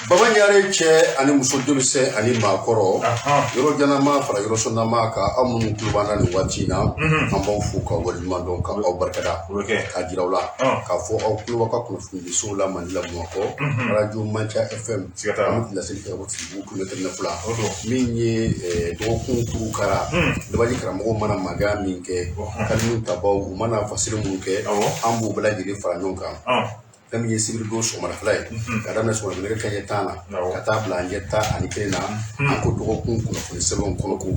Baba Nyare cɛ ani muso denmisɛn ani maakɔrɔ yɔrɔ janama fara yɔrɔ sɔnnama ka aw minnu tulo b'an na nin waati in na an b'aw fo k'aw waleɲuman dɔn ka aw barikada k'a jira aw la k'a fɔ aw tulo b'aw ka kunnafonidiso la Mali la Bamakɔ Radio Manca FM an bɛ laseli kɛ Watibugu kilomɛtɛrɛ 9 la min ye dɔgɔkun kuru kara Dabaji karamɔgɔw mana mankan min kɛ kalimi tabaw u mana fasiri minnu kɛ an b'u bɛɛ lajɛlen fara ɲɔgɔn kan fɛn min ye sibiri don sɔgɔmadafɛla ye ka daminɛ sɔgɔmada nɛgɛ kanɲɛ 10 na ka taa bila ɲɛ 11 na an ko dɔgɔkun kunnafoni sɛbɛnw kɔnɔ ko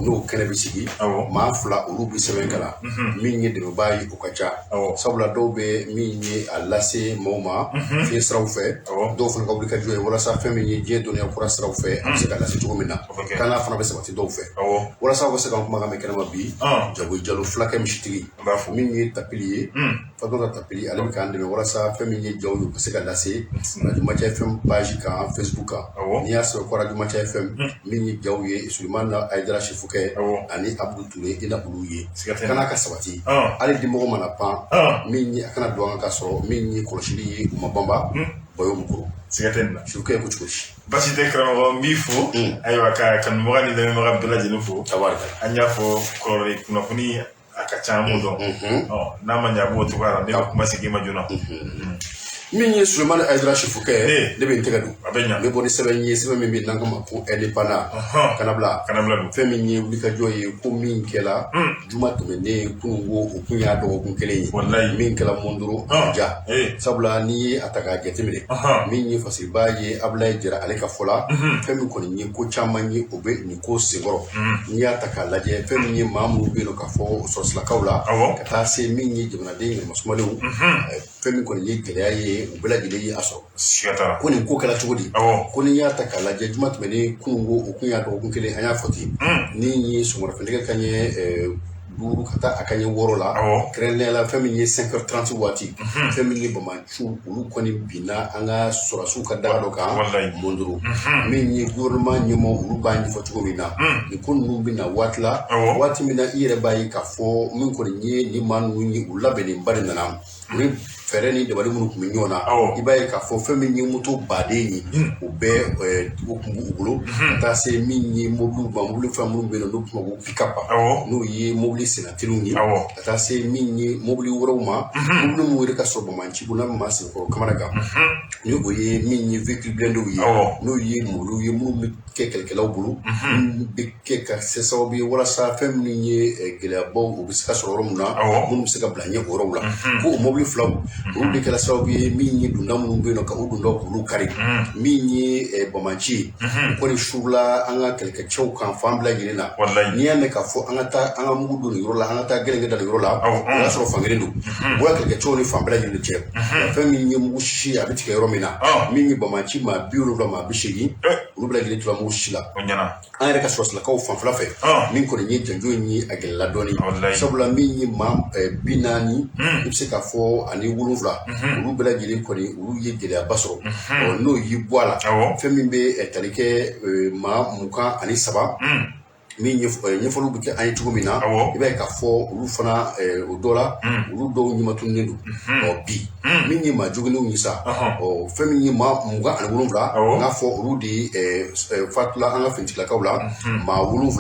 n'o kɛnɛ bɛ sigi maa 2 olu bɛ sɛbɛn kalan min ye dɛmɛbaa ye o ka ca sabula dɔw bɛ min ye a lase maaw ma fiɲɛ siraw fɛ dɔw fana ka wuli ka jɔ ye walasa fɛn min ye diɲɛ dɔnniya kura siraw fɛ a bɛ se ka lase cogo min na kan'a fana bɛ sabati dɔw fɛ walasa u bɛ se ka kumakan mɛn kɛnɛma bi Jago Jalo fulakɛ misitigi min ye tapili ye Fatɔnta tapili ale bɛ k'an dɛmɛ walasa min ye jaw ye ka se ka lase Radio Manca FM page kan Facebook kan n'i y'a sɔrɔ ko Radio Manca FM min ye jaw ye Sulemana Ayidara Sefukɛ ani Abdou Touré i na olu ye kana ka sabati hali dimɔgɔ mana pan min ye a kana don an ka sɔrɔ min ye kɔlɔsili ye u ma banba Bayo Mukuru siga tɛ nin na Sefukɛ ko cogo si basi tɛ karamɔgɔ n b'i fo ayiwa ka kanubagaw ni lamɛnbaga bɛɛ lajɛlen fo an y'a fɔ kɔrɔlen kunnafoni a ka ca an b'o dɔn n'a ma ɲɛ a b'o cogoya la ne ka kuma segin ma joona min ye Sulemana Ayidara Sefukɛ ne bɛ n tɛgɛ don a bɛ ɲa n bɛ bɔ ni sɛbɛn ye sɛbɛn min bɛ n'an ka ma ko indépendant kana bila don fɛn min ye wulikajɔ ye ko min kɛla juma tɛmɛnen kunun ko o kun y'a dɔgɔkun kelen ye wallahi min kɛla Mondoro ja sabula n'i ye a ta k'a jateminɛ min ye fasiriba ye Abulaye Jara ale ka fɔ la fɛn min kɔni ye ko caman ye o bɛ nin ko senkɔrɔ n'i y'a ta k'a lajɛ fɛn min ye maa minnu bɛ yen nɔ k'a fɔ sɔrɔsilakaw la ka taa se min ye jamanaden yɛrɛmasumalenw fɛn min kɔni ye gɛlɛya ye u bɛɛ lajɛlen ye a sɔrɔ ko nin ko kɛra cogo di ko n'i y'a ta k'a lajɛ juma tɛmɛnen kunun ko o kun y'a dɔgɔkun kelen an y'a fɔ ten ni ye sɔgɔmadafɛnɛgɛ kanɲɛ 5 ka taa a kanɲɛ 6 la kɛrɛnkɛrɛnnenya la fɛn min ye 5h30 waati fɛn min ye Bamacu olu kɔni binna an ka sɔrɔdasiw ka daga dɔ kan Mondoro min ye gouvernement ɲɛmɔgɔ olu b'a ɲɛfɔ cogo min na nin ko ninnu bɛna waati la waati min na i yɛrɛ b'a ye k'a fɔ min kɔni ye nin maa ninnu ye u labɛnnenba de nana fɛɛrɛ ni dabali minnu tun bɛ ɲɔgɔn na i b'a ye k'a fɔ fɛn min ye moto baden ye o bɛɛ o tun b'u bolo ka taa se min ye mobili fɛn minnu bɛ yen n'o tuma ko pick-up n'o ye mobili senateliw ye ka taa se min ye mobili wɛrɛw ma mobili minnu yɛrɛ ka sɔrɔ Bamaci bolo n'a bɛ maa senkɔrɔ Kamanagan ni o ye min ye véhicule blindés ye n'o ye mɔbiliw ye minnu bɛ kɛ kɛlɛkɛlaw bolo minnu bɛ kɛ ka kɛ sababu ye walasa fɛn minnu ye gɛlɛyabaw o bɛ se ka sɔrɔ yɔrɔ min na minnu bɛ se ka bila ɲɛ o yɔrɔw la ko o mobili filaw olu de kɛra sababu ye min ye dunda minnu bɛ yen nɔ ka o dunda k'olu kari min ye Bamaci ye o kɔni surula an ka kɛlɛkɛcɛw kan fan bɛɛ lajɛlen na n'i y'a mɛn k'a fɔ an ka taa an ka mugu don nin yɔrɔ la an ka taa gɛlɛnkɛ da nin yɔrɔ la o y'a sɔrɔ fankelen don o y'a kɛlɛkɛcɛw ni fan bɛɛ lajɛlen cɛ fɛn min ye mugu si a bɛ tigɛ yɔrɔ min na min ye Bamaci maa 70 maa 80 olu bɛɛ lajɛlen tora mugu si la an yɛrɛ ka sɔrɔsilakaw fanfɛla fɛ min kɔni ye janjo in ye a gɛlɛla dɔɔni sabula min ye maa 40 i bɛ se k'a fɔ ani 7 olu bɛɛ lajɛlen kɔni olu ye gɛlɛyaba sɔrɔ n'o y'i bɔ a la fɛn min bɛ tali kɛ maa 23 min ɲɛfɔliw bɛ kɛ an ye cogo min na i b'a ye k'a fɔ olu fana o dɔ la olu dɔw ɲɛmatunnen don bi min ye maa joginnenw ye sa fɛn min ye maa 27 n k'a fɔ olu de ye fatula an ka finitigilakaw la maa 7 olu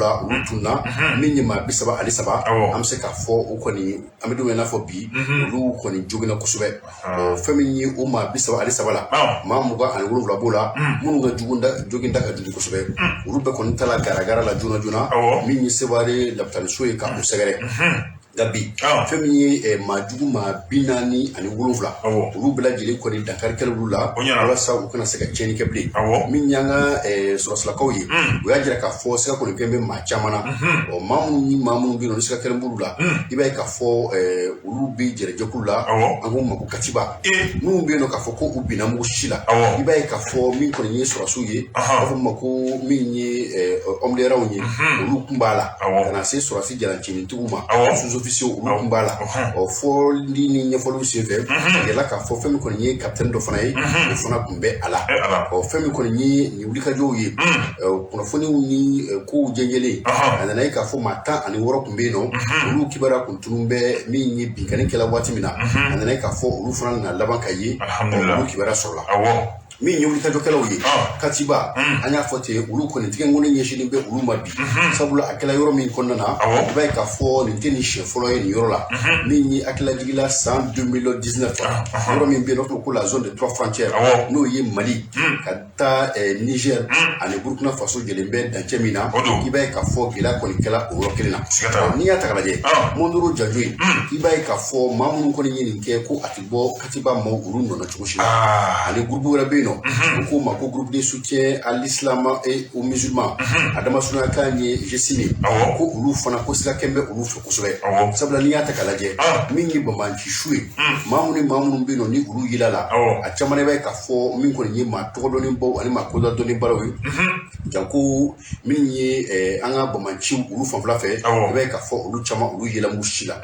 tunna min ye maa 33 an bɛ se k'a fɔ o kɔni an bɛ don i n'a fɔ bi olu kɔni joginna kosɛbɛ fɛn min ye o maa 33 la maa 27 b'o la minnu ka joginda ka jugu kosɛbɛ olu bɛɛ kɔni ta la garagara la joona joona min ye Seware lapitaniso ye ka o sɛgɛrɛ nka bi fɛn min ye maa jugu maa 47 olu bɛɛ lajɛlen kɔni dankari kɛla olu la walasa u kana se ka tiɲɛni kɛ bilen min y'an ka sɔrɔsilakaw ye o y'a jira k'a fɔ sira kɔni fɛn bɛ maa caman na maa minnu ni maa minnu bɛ yen nɔ ni sira kɛlen b'olu la i b'a ye k'a fɔ olu bɛ jɛrɛjɛkulu la an k'o ma ko katiba minnu bɛ yen nɔ k'a fɔ ko u binna mugu si la i b'a ye k'a fɔ min kɔni ye sɔrɔsiw ye a b'a fɔ ma ko min ye ɔmlɛraw ye olu kun b'a la ka na se sɔrɔsi jalancɛnintigiw ma officiers olu kun b'a la fɔli ni ɲɛfɔliw senfɛ a yɛlɛla k'a fɔ fɛn min kɔni ye capitaine dɔ fana ye o fana kun bɛ a la fɛn min kɔni ye nin wulikajɔw ye kunnafoniw ni kow jɛnjɛlen a nana ye k'a fɔ maa 16 kun bɛ yen nɔ olu kibaruya kun tunun bɛ min ye binkani kɛla waati min na a nana ye k'a fɔ olu fana nana laban ka ye olu kibaruya sɔrɔla min ye wulikajɔkɛlaw ye Katiba an y'a fɔ ten olu kɔni tigɛnkɔni ɲɛsinnen bɛ olu ma bi sabula a kɛla yɔrɔ min kɔnɔna na i b'a ye k'a fɔ nin tɛ nin siɲɛ fɔlɔ ye nin yɔrɔ la min ye hakililajigila san 2019 yɔrɔ min bɛ yen nɔ ko la zone de 3 frontières n'o ye Mali ka taa Niger ani Burkina Faso jɛlen bɛ dancɛ min na i b'a ye k'a fɔ gɛlɛya kɔni kɛla o yɔrɔ kelen na n'i y'a ta k'a lajɛ Mondoro Janjo in i b'a ye k'a fɔ maa minnu kɔni ye nin kɛ ko a tɛ bɔ Katiba ma olu nɔnɔ cogo si la ani groupe wɛrɛ bɛ yen nɔ ko ma ko groupe de soutien à l'islam et aux musulmans Adamasuna kan ye Jesini ko olu fana ko sira kɛn bɛ olu fɛ kosɛbɛ sabula n'i y'a ta k'a lajɛ min ye Bamanci su ye maa minnu bɛ yen nɔ ni olu yela la a caman i b'a ye k'a fɔ min kɔni ye maa tɔgɔ dɔnni baw ani maa kodɔnni baw ye janko min ye an ka Bamanci olu fanfɛla fɛ i b'a ye k'a fɔ olu caman olu yela mu si la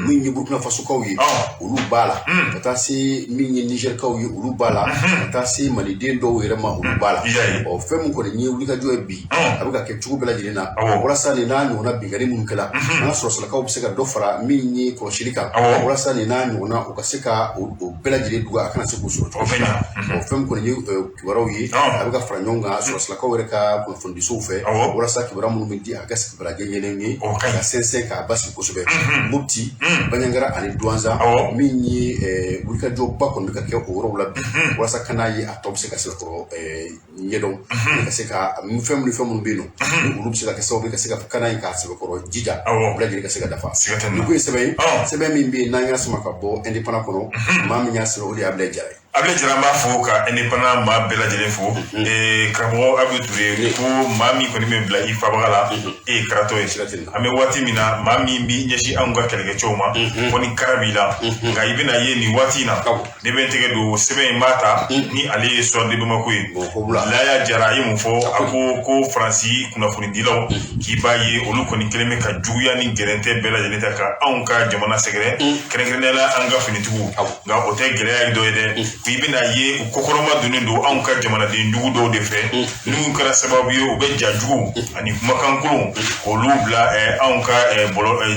min ye Burkina Fasokaw ye olu b'a la ka taa se min ye Nigerkaw ye olu b'a la ka taa se Maliden dɔw yɛrɛ ma olu b'a la fɛn min kɔni ye wulikajɔ ye bi a bɛ ka kɛ cogo bɛɛ lajɛlen na walasa nin n'a ɲɔgɔnna binkani minnu kɛla an ka sɔrɔsirakaw bɛ se ka dɔ fara min ye kɔlɔsili kan walasa nin n'a ɲɔgɔnna u ka se ka o bɛɛ lajɛlen duga a kana se k'u sɔrɔ cogo si la fɛn min kɔni ye kibaruyaw ye a bɛ ka fara ɲɔgɔn kan sɔrɔsirakaw yɛrɛ ka kunnafonidisow fɛ walasa kibaruya minnu bɛ di a ka se kibaruya ɲɛɲɛlen ye ka sɛnsɛn k'a basigi kosɛbɛ Mopti Bandiagara ani Douentza min ye wulikajɔba kɔni bɛ ka kɛ o yɔrɔw la bi walasa ka n'a ye a tɔ bɛ se ka se kɔrɔ ɲɛdɔn ka se ka fɛn minnu bɛ yen nɔ olu bɛ se ka kɛ sababu ka se ka kana in k'a sɛbɛkɔrɔ jija u bɛɛ lajɛlen ka se ka dafa nin ko ye sɛbɛn min bɛ yen n'an y'a sama ka bɔ indépendant kɔnɔ maa min y'a sɛbɛn o de ye Ablaye Jara ye Ablaye Jara b'a fɔ ka indépendant maa bɛɛ lajɛlen fo karamɔgɔ Abibu Ture ko maa min kɔni bɛ bila i fabaga la karatɔ ye an bɛ waati min na maa min bɛ ɲɛsin anw ka kɛlɛkɛcɛw ma ko ni kara b'i la nka i bɛna ye nin waati in na ne bɛ n tɛgɛ don sɛbɛn in b'a ta ni ale ye sɔrɔ de Bamako ye Laya Jara a ye mun fɔ a ko Faransi kunnafonidilaw k'i b'a ye olu kɔni kelen bɛ ka juguya ni gɛrɛntɛ bɛɛ lajɛlen ta ka anw ka jamana sɛgɛrɛ kɛrɛnkɛrɛnnenya la an ka finitigiw nka o tɛ gɛlɛya dɔ ye dɛ i bɛna ye u kɔkɔrɔma donnen don anw ka jamanaden jugu dɔw de fɛ n'u kɛra sababu ye u bɛ ja jugu ani kumakan kolon k'olu bila anw ka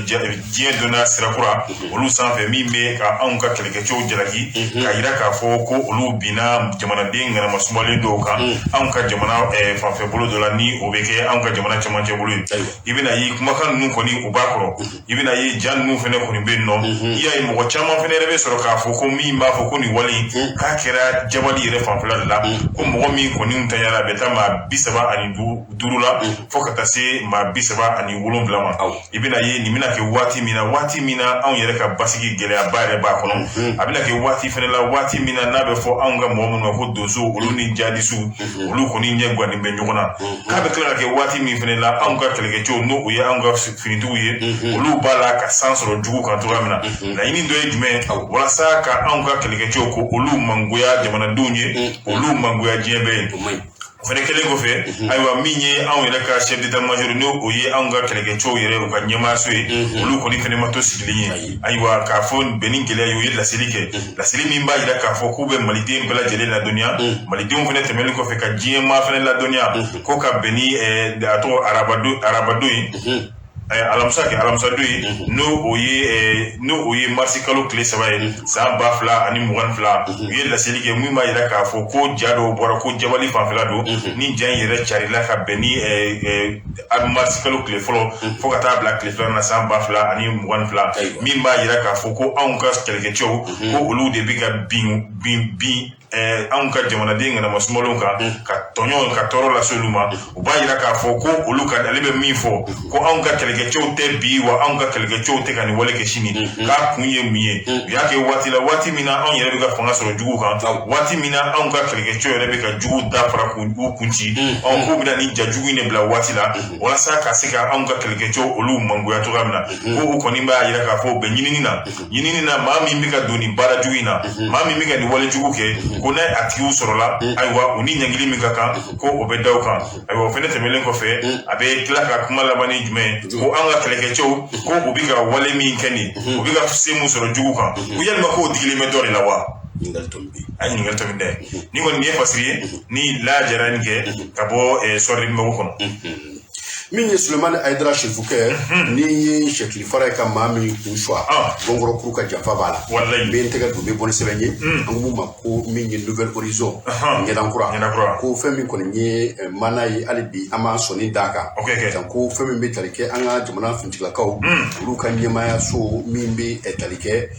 diɲɛ dɔnna sirakura olu sanfɛ min bɛ ka anw ka kɛlɛkɛcɛw jalaki ka yira k'a fɔ ko olu binna jamanaden ŋanama sumalen dɔw kan anw ka jamana fanfɛ bolo dɔ la ni o bɛ kɛ anw ka jamana cɛmancɛ bolo ye i bɛna ye kumakan ninnu kɔni u b'a kɔrɔ i bɛna ye ja ninnu fɛnɛ kɔni bɛ yen nɔ i y'a ye mɔgɔ caman fɛnɛ yɛrɛ bɛ sɔrɔ k'a fɔ ko min b'a fɔ ko nin wale k'a kɛra jabali yɛrɛ fanfɛla de la ko mɔgɔ min kɔni tanyara a bɛ taa maa 35 la fo ka taa se maa 37 ma i bɛna ye nin bɛna kɛ waati min na anw yɛrɛ ka basigi gɛlɛyaba yɛrɛ b'a kɔnɔ a bɛna kɛ waati fɛnɛ la waati min na n'a bɛ fɔ anw ka mɔgɔ minnu ma ko donso olu ni jadisiw olu kɔni ɲɛ gannen bɛ ɲɔgɔn na k'a bɛ tila ka kɛ waati min fɛnɛ la anw ka kɛlɛkɛcɛw n'o o ye anw ka finitigiw ye olu b'a la ka san sɔrɔ jugu kan cogoya min na laɲini dɔ ye jumɛn walasa ka anw ka kɛlɛkɛcɛw ko olu mangoya jamanadenw ye olu mangoya diɲɛ bɛɛ ye o fɛnɛ kelen kɔfɛ ayiwa min ye anw yɛrɛ ka chef d'état-major n'o o ye anw ka kɛlɛkɛcɛw yɛrɛ u ka ɲɛmaaso ye olu kɔni fɛnɛ ma to sigilen ye ayiwa k'a fɔ bɛn ni gɛlɛya ye u ye laseli kɛ laseli min b'a yira k'a fɔ k'u bɛ maliden bɛɛ lajɛlen ladɔnniya malidenw fɛnɛ tɛmɛlen kɔfɛ ka diɲɛmaa fɛnɛ ladɔnniya ko ka bɛn ni a tɔgɔ arabadon ye alamisa don ye n'o o ye marisi kalo tile 3 ye san 2022 u ye laseli kɛ min b'a yira k'a fɔ ko ja dɔw bɔra ko jabali fanfɛla don ni ja in yɛrɛ carila ka bɛn ni marisi kalo tile fɔlɔ fo ka taa bila tile 2 na san 2022 min b'a yira k'a fɔ ko anw ka kɛlɛkɛcɛw ko olu de bɛ ka bin anw ka jamanaden ŋanama sumalenw kan ka tɔɲɔ ka tɔɔrɔ lase olu ma u b'a yira k'a fɔ ko olu ka ale bɛ min fɔ ko anw ka kɛlɛkɛcɛw tɛ bi wa anw ka kɛlɛkɛcɛw tɛ ka nin wale kɛ sini k'a kun ye mun ye u y'a kɛ waati la waati min na anw yɛrɛ bɛ ka fanga sɔrɔ jugu kan waati min na anw ka kɛlɛkɛcɛw yɛrɛ bɛ ka jugu da fara k'u kun ci k'u bɛna nin ja jugu in de bila waati la walasa ka se ka anw ka kɛlɛkɛcɛw olu mangoya cogoya min na ko u kɔni b'a yira k'a fɔ u bɛ ɲinini na maa min bɛ ka don nin baara jugu in na maa min bɛ ka nin wale jugu kɛ ko n'a a tigiw sɔrɔla ayiwa u ni ɲangili min ka kan kan ko o bɛ daw kan ayiwa o fɛnɛ tɛmɛlen kɔfɛ a bɛ tila ka kuma laban ni jumɛn ko an ka kɛlɛkɛcɛw ko u bɛ ka wale min kɛ nin u bɛ ka se mun sɔrɔ jugu kan ko yalima k'o digilen bɛ dɔ de la wa a ɲininkali tɔ min dɛ ni kɔni nin ye fasiri ye ni lajara nin kɛ ka bɔ sɔrɔli mɔgɔ kɔnɔ min ye Sulemani Ayidara Sefukɛ ni ye Sɛkili Fara ye ka maa min kun suwa Gɔngɔrɔ kuru ka janfa b'a la n bɛ n tɛgɛ don n bɛ bɔ ni sɛbɛn ye an ko ma ko min ye Nouvelle Horizon ɲɛdankura ko fɛn min kɔni ye mana ye hali bi an b'an sɔnni d'a kan ko fɛn min bɛ tali kɛ an ka jamana finitigilaakaw olu ka ɲɛmaaya so min bɛ tali kɛ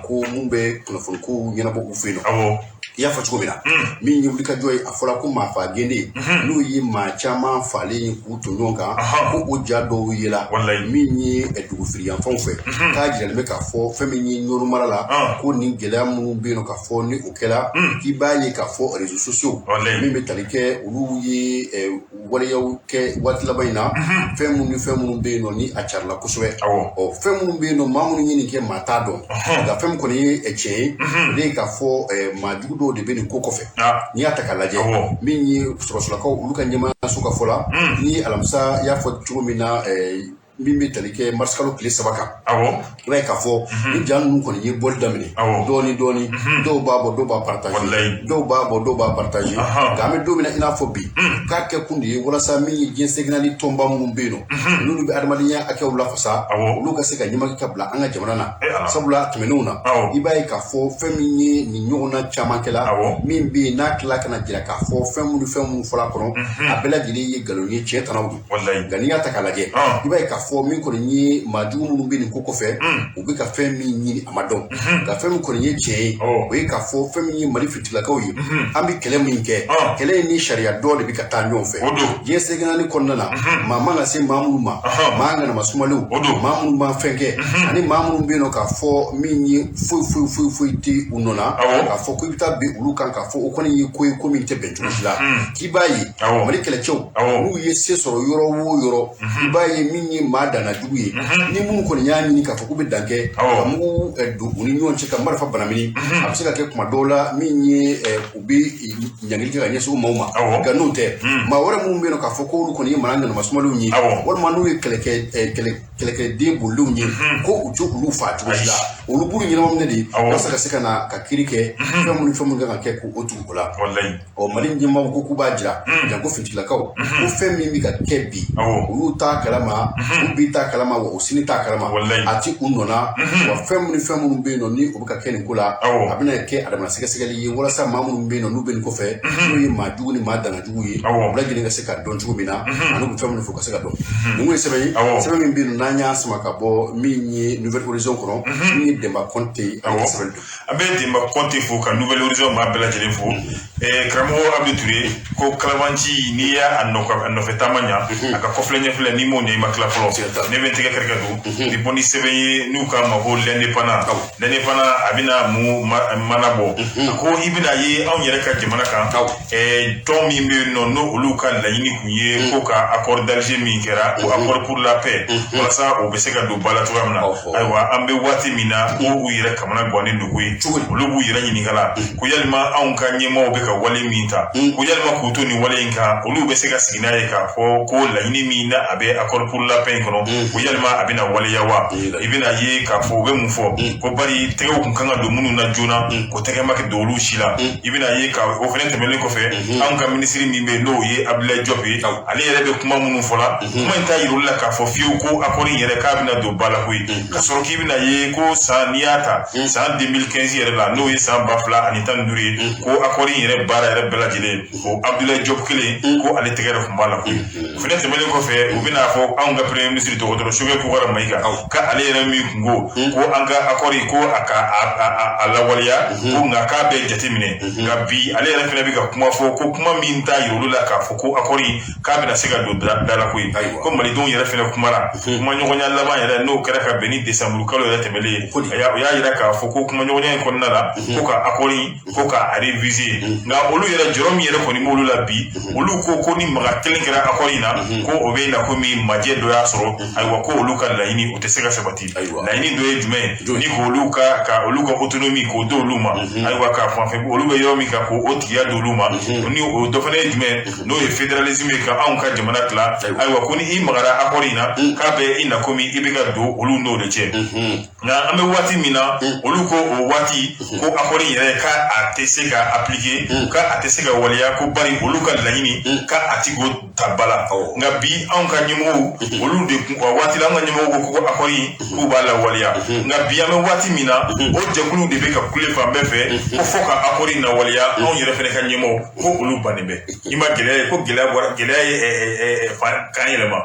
ko mun bɛ kunnafoni ko ɲɛnabɔ u fɛ yen nɔ i y'a fɔ cogo min na min ye wulikajɔ ye a fɔra ko maa fa gende n'o ye maa caman falen k'u to ɲɔgɔn kan ko o ja dɔw yela min ye dugufiriyanfanw fɛ k'a jiralen bɛ k'a fɔ fɛn min ye Ɲɔnɔ mara la ko nin gɛlɛya minnu bɛ yen nɔ k'a fɔ ni o kɛra k'i b'a ye k'a fɔ réseaux sociaux min bɛ tali kɛ olu ye waleyaw kɛ waati laban in na fɛn minnu bɛ yen nɔ ni a carila kosɛbɛ fɛn minnu bɛ yen nɔ maa minnu ye nin kɛ maa t'a dɔn nka fɛn min kɔni ye tiɲɛ ye o de ye k'a fɔ maa jugu dɔw de bɛ nin ko kɔfɛ n'i y'a ta k'a lajɛ min ye sɔrɔsɔrɔkaw olu ka ɲɛmaayaso ka fɔ la ni alamisa y'a fɔ cogo min na min bɛ tali kɛ marisikalo tile 3 kan i b'a ye k'a fɔ ni ja ninnu kɔni ye bɔli daminɛ dɔɔni dɔw b'a bɔ dɔw b'a partage dɔw b'a bɔ dɔw b'a partage nka an bɛ don min na i n'a fɔ bi k'a kɛ kun de ye walasa min ye diɲɛ seginali tɔnba minnu bɛ yen nɔ n'olu bɛ adamadenya hakɛw lafasa olu ka se ka ɲɛmaki ka bila an ka jamana na sabula tɛmɛnenw na i b'a ye k'a fɔ fɛn min ye nin ɲɔgɔnna caman kɛla min bɛ yen n'a tila kana jira k'a fɔ fɛn minnu fɔra kɔnɔ a bɛɛ lajɛlen ye nkalon ye tiɲɛ tanaw don nka n'i y'a ta k'a lajɛ i b'a ye k'a fɔ min kɔni ye maa jugu minnu bɛ nin ko kɔfɛ u bɛ ka fɛn min ɲini a ma dɔn nka fɛn min kɔni ye tiɲɛ ye o ye k'a fɔ fɛn min ye Mali fitilakaw ye an bɛ kɛlɛ min kɛ kɛlɛ in ni sariya dɔ de bɛ ka taa ɲɔgɔn fɛ diɲɛ seginani kɔnɔna na maa man ka se maa minnu ma maa ŋanama sumalew maa minnu b'an fɛn kɛ ani maa minnu bɛ yen nɔ k'a fɔ min ye foyi tɛ u nɔ na k'a fɔ ko i bɛ taa bin olu kan k'a fɔ o kɔni ye ko ye ko min tɛ bɛn cogo si la k'i b'a ye Mali kɛlɛcɛw n'u ye se sɔrɔ yɔrɔ o yɔrɔ i b'a ye min ye maa danna jugu ye ni mun kɔni y'a ɲini k'a fɔ k'u bɛ dan kɛ ka mugu don u ni ɲɔgɔn cɛ ka marifa banamini a bɛ se ka kɛ kuma dɔw la min ye u bɛ ɲangili kɛ ka ɲɛsin maaw ma nka n'o tɛ maa wɛrɛ minnu bɛ yen nɔ k'a fɔ k'olu kɔni ye mana ŋanama sumalenw ye walima n'u ye kɛlɛkɛden bolilenw ye ko u tɛ olu faa cogo si la olu b'u ɲɛnama minɛ de walasa ka se ka na ka kiiri kɛ fɛn minnu kan ka kɛ k'o tugu o la Mali ɲɛmaaw ko k'u b'a jira janko fitilakaw ko fɛn min bɛ ka kɛ bi olu t'a kalama u b'i t'a kalama wa o sini t'a kalama a ti u nɔ na wa fɛn minnu bɛ yen nɔ ni o bɛ ka kɛ nin ko la a bɛna kɛ adama sɛgɛsɛgɛli ye walasa maa minnu bɛ yen nɔ n'u bɛ nin kɔfɛ n'o ye maa jugu ni maa dana jugu ye u bɛɛ lajɛlen ka se ka dɔn cogo min na ani u bɛ fɛn minnu fɔ ka se ka dɔn nin kun ye sɛbɛn ye sɛbɛn min bɛ yen nɔ n'an y'a sama ka bɔ min ye Nouvelle Horizon kɔnɔ min ye Demba Kɔnte a ka sɛbɛn don an bɛ Demba Kɔnte fo ka Nouvelle Horizon maa bɛɛ lajɛlen fo karamɔgɔ Abdou Touré ko kalabanci n'i y'a nɔfɛ taama ɲa a ka kɔfilɛ ɲɛfilɛ n'i m'o ɲɛ i ma tila fɔlɔ ne bɛ n tɛgɛ kɛrɛkɛ don ni bɔ ni sɛbɛn ye n'u k'a ma ko l'indépendant a bɛna mun mana bɔ ko i bɛna ye anw yɛrɛ ka jamana kan tɔn min bɛ yen nɔ n'o olu ka laɲini kun ye ko ka accord d'Alger min kɛra o accord pour la paix walasa o bɛ se ka don ba la cogoya min na ayiwa an bɛ waati min na ko u yɛrɛ kamana gannen don ko ye olu b'u yɛrɛ ɲininka la ko yalima anw ka ɲɛmaaw bɛ ka wale min ta ko yalima k'u to nin wale in kan olu bɛ se ka sigi n'a ye k'a fɔ ko laɲini min na a bɛ accord pour la paix in kɔnɔ ko yalima a bɛna waleya wa i bɛna ye k'a fɔ u bɛ mun fɔ ko bari tɛgɛw kun kan ka don minnu na joona ko tɛgɛ ma kɛ don olu si la i bɛna ye ka o fɛnɛ tɛmɛlen kɔfɛ anw ka minisiri min bɛ yen n'o ye Abdoulaye Diop ye ale yɛrɛ bɛ kuma minnu fɔ la kuma in t'a yira olu la k'a fɔ fiyewu ko accord in yɛrɛ k'a bɛna don ba la koyi ka sɔrɔ k'i bɛna ye ko san n'i y'a ta san 2015 yɛrɛ la n'o ye san 2015 ye ko accord in yɛrɛ baara yɛrɛ bɛɛ lajɛlen o Abdoulaye Diop kelen ko ale tɛgɛ de kun b'a la koyi o fɛnɛ tɛmɛlen kɔfɛ u bɛna fɔ anw ka premier ministre dɔgɔtɔrɔ Sogɛ Kokara Mayiga ka ale yɛrɛ min kun ko an ka accord ko a lawaleya ko nka k'a bɛ jateminɛ nka bi ale yɛrɛ fɛnɛ bɛ ka kuma fɔ ko kuma min t'a yira olu la k'a fɔ ko accord k'a bɛna se ka don da la koyi ko malidenw yɛrɛ fɛnɛ kumara kuma ɲɔgɔnya laban yɛrɛ n'o kɛra ka bɛn ni décembre kalo yɛrɛ tɛmɛlen o y'a yira k'a fɔ ko kuma ɲɔgɔnya in kɔnɔna la ko ka accord ko ka réviser nka olu yɛrɛ jɔrɔ min yɛrɛ kɔni b'olu la bi olu ko ni maga kelen kɛra accord in na ko o bɛ na komi majɛ dɔ y'a sɔrɔ sɔrɔ ayiwa ko olu ka laɲini o tɛ se ka sabati laɲini dɔ ye jumɛn ni ko olu ka autonomie k'o di olu ma ayiwa k'a fɔ olu bɛ yɔrɔ min kan k'o tigiya di olu ma ni o dɔ fana ye jumɛn n'o ye fédéralisme ye ka anw ka jamana tila ayiwa ko ni i magara accord in na k'a bɛ i na komi i bɛ ka don olu n'o de cɛ nka an bɛ waati min na olu ko o waati ko accord in yɛrɛ k'a tɛ se ka appliquer k'a tɛ se ka waleya ko bari olu ka laɲini k'a ti k'o ta ba la nka bi anw ka ɲɛmɔgɔw olu de kun waati la an ka ɲɛmɔgɔw ko accord in k'u b'a lawaleya nka bi an bɛ waati min na o jɛkulu de bɛ ka kule fan bɛɛ fɛ ko fo ka accord in lawaleya anw yɛrɛ fɛnɛ ka ɲɛmɔgɔw ko olu bannen bɛ i ma gɛlɛya ye ko gɛlɛya ye k'an yɛlɛma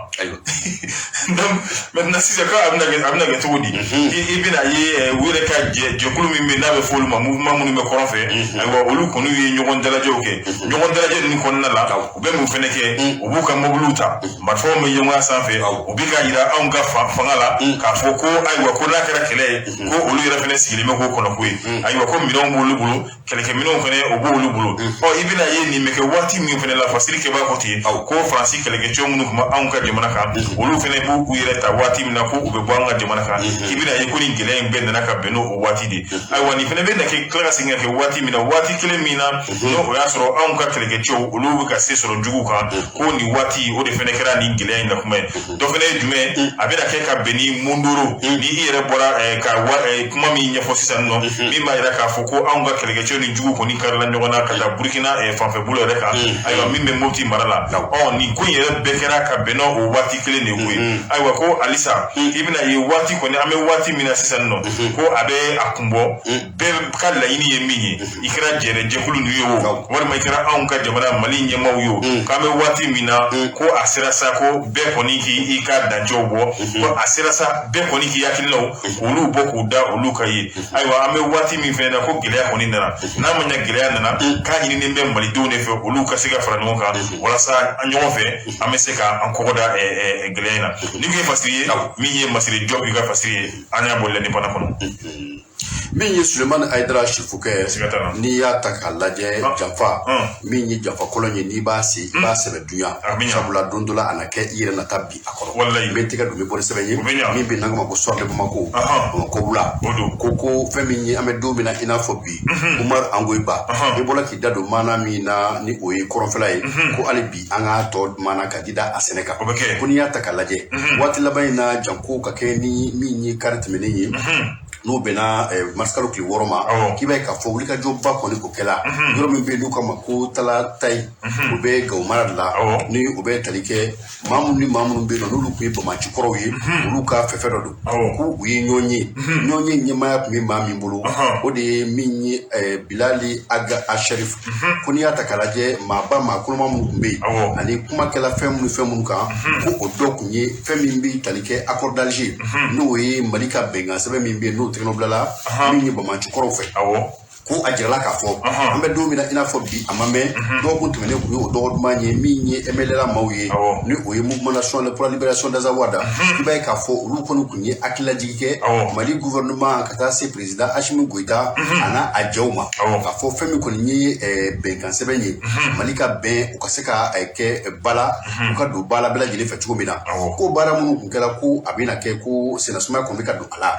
donc maintenant sisan ko a bɛna kɛ cogo di i bɛna ye u yɛrɛ ka jɛkulu min bɛ n'a bɛ fɔ olu ma mouvement minnu bɛ kɔrɔn fɛ ayiwa olu kɔni ye ɲɔgɔn dalajɛw kɛ ɲɔgɔn dalajɛ ninnu kɔnɔna la u bɛ mun fɛnɛ kɛ u b'u ka mobiliw ta marifaw bɛ ɲɔgɔn sanfɛ u bɛ ka yira anw ka fanga la k'a fɔ ko ayiwa ko n'a kɛra kɛlɛ ye ko olu yɛrɛ fɛnɛ sigilen bɛ k'o kɔnɔ ko ye ayiwa ko minɛnw b'olu bolo kɛlɛkɛminɛnw fɛnɛ o b'olu bolo i bɛna ye nin bɛ kɛ waati min fɛnɛ la fasiri kɛbaa ko ten ko faransi kɛlɛkɛcɛw minnu tun bɛ anw ka jamana kan olu fɛnɛ b'u yɛrɛ ta waati min na ko u bɛ bɔ an ka jamana kan i bɛna ye ko nin gɛlɛya in bɛɛ nana ka bɛn n'o waati de ayiwa nin fɛnɛ bɛ na kɛ tila ka segin ka kɛ waati min na waati kelen min na n'o o y'a sɔrɔ anw ka kɛlɛkɛcɛw olu bɛ ka se sɔrɔ jugu kan ko nin waati o de fɛnɛ kɛra nin gɛlɛya in na kuma ye dɔ fɛnɛ ye jumɛn a bɛna kɛ ka bɛn ni mondoro ni i yɛrɛ bɔra ka kuma min ɲɛfɔ sisan nɔ min b'a yira k'a fɔ ko anw ka kɛlɛkɛcɛw ni jugu kɔni karila ɲɔgɔn na ka taa burukina fanfɛbolo yɛrɛ kan ayiwa min bɛ mopti mara la nin ko in yɛrɛ bɛɛ kɛra ka bɛn n'o waati kelen de ko ye ayiwa ko halisa i bɛna ye waati kɔni an bɛ waati min na sisan nɔ ko a bɛ a kun bɔ bɛɛ ka laɲini ye min ye i kɛra jɛkulu ninnu ye o walima i kɛra anw ka jamana mali ɲɛmaaw ye o k'an bɛ waati min na ko a sera sa ko bɛɛ kɔni k'i ka dancɛw bɔ ko a sera sa bɛɛ kɔni k'i hakilinaw k'olu bɔ k'u da olu ka ye ayiwa an bɛ waati min fɛnɛ na ko gɛlɛya kɔni nana n'a ma ɲɛ gɛlɛya nana k'a ɲininen bɛ malidenw de fɛ olu ka se ka fara ɲɔgɔn kan walasa an ɲɔgɔn fɛ an bɛ se ka an kɔgɔda gɛlɛya in na ni ko ye fasiri ye min ye masiri jɔ i ka fasiri ye an y'a bolila ni bana kɔnɔ min ye Sulemani Ayidara Sifukɛ n'i y'a ta k'a lajɛ janfa min ye janfa kolon ye n'i b'a se i b'a sɛbɛ dunya sabula don dɔ la a na kɛ i yɛrɛ nata bi a kɔrɔ n bɛ tɛgɛ don bɛ bɔ ni sɛbɛn ye min bɛ n'an ma ko Soir de Bamako Bamako wula ko fɛn min ye an bɛ don min na i n'a fɔ bi Umaru Angoyiba i bɔra k'i da don maana min na ni o ye kɔrɔnfɛla ye ko hali bi an k'a tɔ maana ka di da a sɛnɛ kan ko n'i y'a ta k'a lajɛ waati laban in na janko ka kɛ ni min ye kari tɛmɛnen ye n'o bɛnna marisikalu tile 6 ma k'i b'a ye k'a fɔ wulikajɔba kɔni o kɛla yɔrɔ min bɛ yen n'u k'a ma ko tala tayi o bɛ Gawo mara de la ni o bɛ tali kɛ maa minnu bɛ yen nɔ n'olu tun ye bamaci kɔrɔw ye olu ka fɛfɛ dɔ don ko u ye ɲɔgɔn ye ɲɛmaaya tun bɛ maa min bolo o de ye min ye Bilali Aga Asharif ko n'i y'a ta k'a lajɛ maa koloma minnu tun bɛ yen ani kumakɛla fɛn minnu kan ko o dɔ tun ye fɛn min bɛ tali kɛ accord d'Alger n'o ye Mali ka bɛnkan sɛbɛn min bɛ yen n'o tɛgɛnɔ bilala min ye bamaci kɔrɔw fɛ ko a jirala k'a fɔ an bɛ don min na i n'a fɔ bi a ma mɛn dɔgɔkun tɛmɛnen tun ye o dɔgɔ duman ye min ye MLA maaw ye ni o ye Mouvement National pour la Libération d'Azawada i b'a ye k'a fɔ olu kɔni tun ye hakililajigi kɛ Mali gouvernement ka taa se président Assimi Goïta a n'a a jɛw ma k'a fɔ fɛn min kɔni ye bɛnkan sɛbɛn ye Mali ka bɛn u ka se ka kɛ bala u ka don bala bɛɛ lajɛlen fɛ cogo min na ko baara minnu tun kɛra ko a bɛna kɛ ko sennasumaya kɔni bɛ ka don a la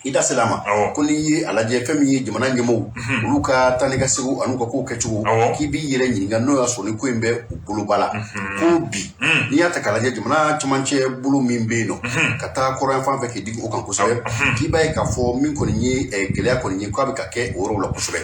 i da sela ma ko n'i ye a lajɛ fɛn min ye jamana ɲɛmɔgɔw olu ka taa ni ka segu ani ka kow kɛcogo k'i b'i yɛrɛ ɲininka n'o y'a sɔrɔ ni ko in bɛ u bolo ba la ko bi n'i y'a ta k'a lajɛ jamana camancɛ bolo min bɛ yen nɔ ka taa kɔrɔn fan fɛ k'i digi o kan kosɛbɛ k'i b'a ye k'a fɔ min kɔni ye gɛlɛya kɔni ye k'a bɛ ka kɛ o yɔrɔw la kosɛbɛ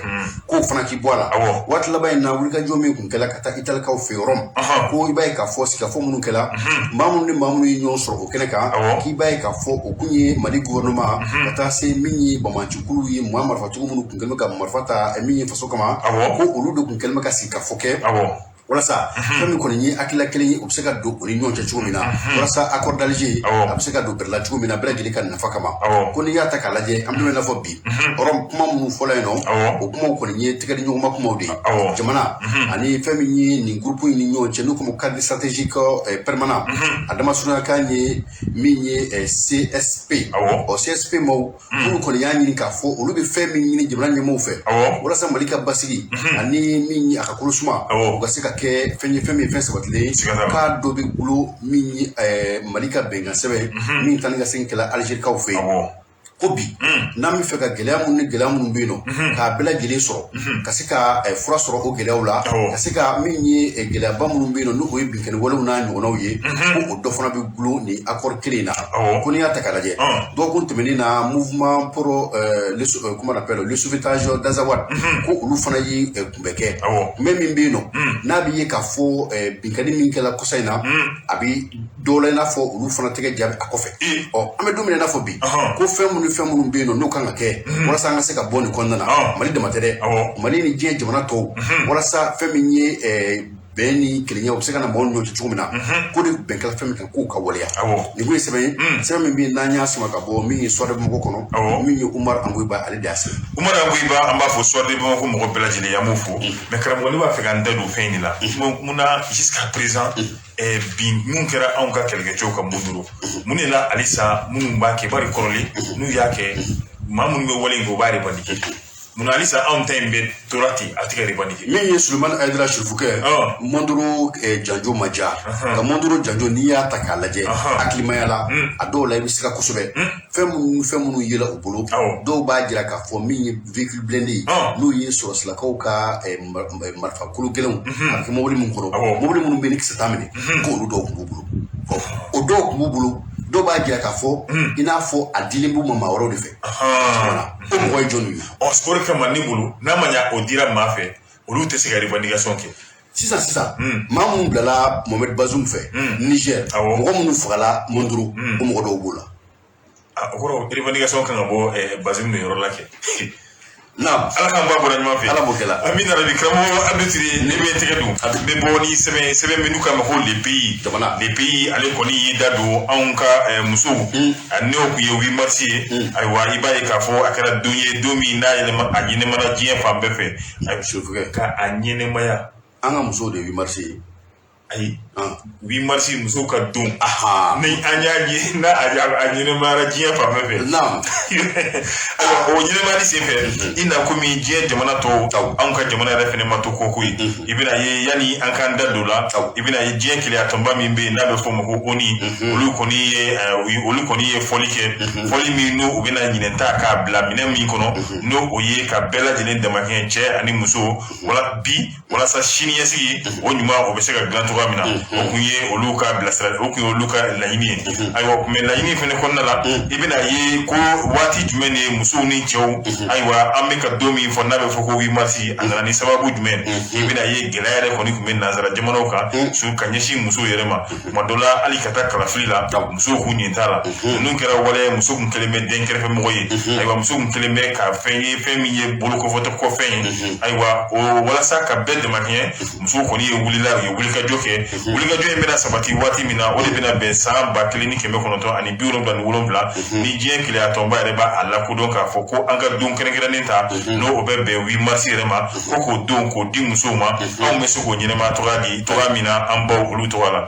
k'o fana k'i bɔ a la waati laban in na wulikajɔ min kun kɛla ka taa italikaw fɛ yɔrɔ ma ko i b'a ye k'a fɔ sigikafɔ minnu kɛla maa minnu ni maa minnu ye ɲɔgɔn sɔrɔ o kɛnɛ kan k'i b'a ye k'a fɔ o kun ye Mali gouvernement ka taa se min ye bamacikulu ye maa marifacogo minnu kun kɛlen bɛ ka marifa ta min ye faso kama ko olu de kun kɛlen bɛ ka sigi ka fɔ kɛ walasa fɛn min kɔni ye hakilila kelen ye u bɛ se ka don o ni ɲɔgɔn cɛ cogo min na walasa accord d'Alger a bɛ se ka don bɛrɛla cogo min na bɛɛ lajɛlen ka nafa kama ko n'i y'a ta k'a lajɛ an bɛ n'a fɔ bi hɔrɔn kuma minnu fɔla yen nɔ o kumaw kɔni ye tɛgɛ di ɲɔgɔnma kumaw de ye jamana ani fɛn min ye nin groupe in ni ɲɔgɔn cɛ n'o comme cadre stratégique permanent a damasurunya kan ye min ye CSP CSP maaw minnu kɔni y'a ɲini k'a fɔ olu bɛ fɛn min ɲini jamana ɲɛmɔgɔw fɛ walasa Mali ka basigi ani min ye a ka kolo suma u ka se ka kɛ fɛn ye fɛn min fɛn sabatilen k'a dɔ bɛ bolo min Mali ka bɛnkan sɛbɛn min tani ka segin kɛla Algérikaw fɛ yen ko bi n'an bɛ fɛ ka gɛlɛya minnu bɛ yen nɔ k'a bɛɛ lajɛlen sɔrɔ ka se ka fura sɔrɔ o gɛlɛyaw la ka se ka min ye gɛlɛyaba minnu bɛ yen nɔ n'o ye binkani walew n'a ɲɔgɔnnaw ye ko o dɔ fana bɛ gulo nin accord kelen in na ko n'i y'a ta k'a lajɛ dɔgɔkun tɛmɛnen na mouvement pour comment on appelle le sauvetage d'Azawad ko olu fana ye kunbɛ kɛ kunbɛ min bɛ yen nɔ n'a bɛ ye k'a fɔ binkani min kɛla kɔsa in na a bɛ dɔw la i n'a fɔ olu fana tɛgɛ jaabi a kɔfɛ an bɛ don min na i n'a fɔ bi ko fɛn minnu bɛ yen nɔ n'o kan ka kɛ walasa an ka se ka bɔ nin kɔnɔna na Mali dama tɛ dɛ Mali ni diɲɛ jamana tɔw walasa fɛn min ye bɛn ni kelenya u bɛ se ka na maaw ɲɔgɔn cɛ cogo min na ko de bɛn kɛla fɛn min kan k'o ka waleya nin kun ye sɛbɛn min bɛ yen n'an y'a sama ka bɔ min ye Suwade Bamako kɔnɔ min ye Umar Angoyiba ale de y'a sɛbɛn Umar Angoyiba an b'a fɔ Suwade Bamako mɔgɔ bɛɛ lajɛlen an b'o fɔ mais karamɔgɔ ne b'a fɛ k'an da don fɛn in de la mun na jusqu'à présent bi mun kɛra anw ka kɛlɛkɛcɛw ka mun doro mun de la halisa minnu b'a kɛ bari kɔrɔlen n'u y'a kɛ maa minnu bɛ wale in kɛ u b'a revendiquer mun halisa anw ta in bɛ tora ten a tɛ ka revendiquer min ye Sulemani Ayidara Sirifukɛ Mondoro janjo ma diya ka Mondoro janjo n'i y'a ta k'a lajɛ hakilimaya la a dɔw la i bɛ siga kosɛbɛ fɛn minnu yela u bolo dɔw b'a jira k'a fɔ min ye véhicule blindé n'o ye sɔrɔsilakaw ka marifa kolo gɛlɛnw a bɛ kɛ mobili min kɔnɔ mobili minnu bɛ ni kisɛ t'a minɛ k'olu dɔw tun b'u bolo o dɔw tun b'u bolo dɔw b'a jira k'a fɔ i n'a fɔ a dilen b'u ma maa wɛrɛw de fɛ o mɔgɔ ye jɔnni ye o de kama ne bolo n'a ma ɲa o dira maa fɛ olu tɛ se ka revendication kɛ sisan maa minnu bilala Mohamed Bazoum fɛ Niger mɔgɔ minnu fagala Mondoro o mɔgɔ dɔw b'o la o kɔrɔ revendication kan ka bɔ Bazoum de yɔrɔ la kɛ naam ala k'an ba bɔra ɲuman fɛ ala b'o kɛ la amina rabi karamɔgɔ Abdou Tiri ne bɛ tɛgɛ don n bɛ bɔ ni sɛbɛn minnu k'a ma ko les pays ale kɔni y'i da don anw ka musow a n'o tun ye 8 mars ye ayiwa i b'a ye k'a fɔ a kɛra don ye don min n'a a ɲɛnɛmana diɲɛ fan bɛɛ fɛ Sirifukɛ ka a ɲɛnɛmaya an ka musow de 8 mars ye ayi 8 mars musow ka don ni an y'a ye n'a a ɲɛnɛmayara diɲɛ fan bɛɛ fɛ ayiwa o ɲɛnɛmayali sen fɛ i na komi diɲɛ jamana tɔw anw ka jamana yɛrɛ fɛnɛ ma to koko ye i bɛna ye yanni an k'an da don la i bɛna ye diɲɛ kelenya tɔnba min bɛ yen n'a bɛ fɔ o ma ko ONU olu kɔni ye fɔli kɛ fɔli min n'u bɛna ɲinɛta k'a bila minɛn min kɔnɔ n'o o ye ka bɛɛ lajɛlen damakɛ cɛ ani muso walasa siniɲɛsigi o ɲuman o bɛ se ka dilan cogoya min na o kun ye olu ka bilasirali o kun ye olu ka laɲini ye ayiwa mais laɲini fɛnɛ kɔnɔna la i bɛna ye ko waati jumɛn de musow ni cɛw ayiwa an bɛ ka don min fɔ n'a bɛ fɔ ko 8 mars a nana ni sababu jumɛn i bɛna ye gɛlɛya yɛrɛ kɔni tun bɛ nanzara jamanaw kan ka ɲɛsin musow yɛrɛ ma tuma dɔ la hali ka taa kalafili la musow kun ɲɛ t'a la ninnu kɛra waleya muso kun kelen bɛ den kɛrɛfɛ mɔgɔ ye ayiwa muso kun kelen bɛ ka fɛn ye fɛn min ye bolokɔfɔtɔ kɔfɛn ye ayiwa o walasa ka bɛɛ damakɛɲɛ musow kɔni ye wulikajɔ kɛ wulikajɔ in bɛna sabati waati min na o de bɛna bɛn san 1977 ani 77 ni diɲɛ kelenya tɔnba yɛrɛ b'a lakodɔn k'a fɔ ko an ka don kɛrɛnkɛrɛnnen ta n'o bɛ bɛn 8 mars yɛrɛ ma ko k'o don k'o di musow ma anw bɛ se k'o ɲɛnɛma tɔgɔ min na an baw olu tɔgɔ la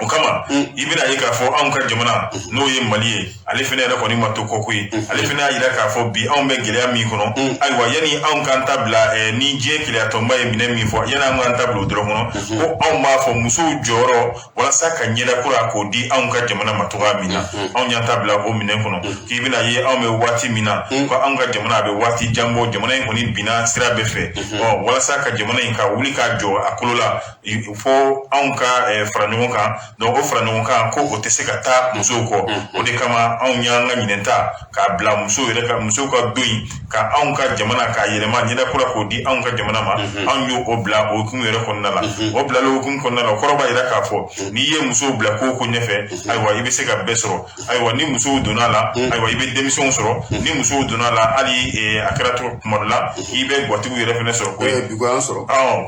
o kama i bɛna ye k'a fɔ anw ka jamana n'o ye Mali ye ale fɛnɛ yɛrɛ kɔni ma to kɔko ye ale fɛnɛ y'a jira k'a fɔ bi anw bɛ gɛlɛya min kɔnɔ ayiwa yanni anw k'an ta bila ni diɲɛ kelenya tɔnba ye minɛ min fɔ yanni an k'an ta bila o dɔrɔn kɔnɔ ko anw b'a fɔ musow jɔyɔrɔ walasa ka ɲɛda kura k'o di anw ka jamana ma cogoya min na anw y'an ta bila o minɛ kɔnɔ k'i bɛna ye anw bɛ waati min na ko anw ka jamana a bɛ waati jan bɔ jamana in kɔni binna sira bɛɛ fɛ walasa ka jamana in ka wuli k'a jɔ a kolo la fo anw ka fara ɲɔgɔn kan donc o fara ɲɔgɔn kan ko o tɛ se ka taa musow kɔ o de kama anw y'an ka ɲinɛta k'a bila musow ka don in ka anw ka jamana k'a yɛlɛma ɲɛda kura k'o di anw ka jamana ma anw y'o o bila o hukumu yɛrɛ kɔnɔna la o bilala o hukumu kɔnɔna la o kɔrɔ b'a jira k'a fɔ n'i ye musow bila ko ɲɛfɛ ayiwa i bɛ se ka bɛɛ sɔrɔ ayiwa ni musow donna la ayiwa i bɛ denmisɛnw sɔrɔ ni musow donna la hali a kɛra tuma dɔ la i bɛ gwatigiw yɛrɛ fɛnɛ sɔrɔ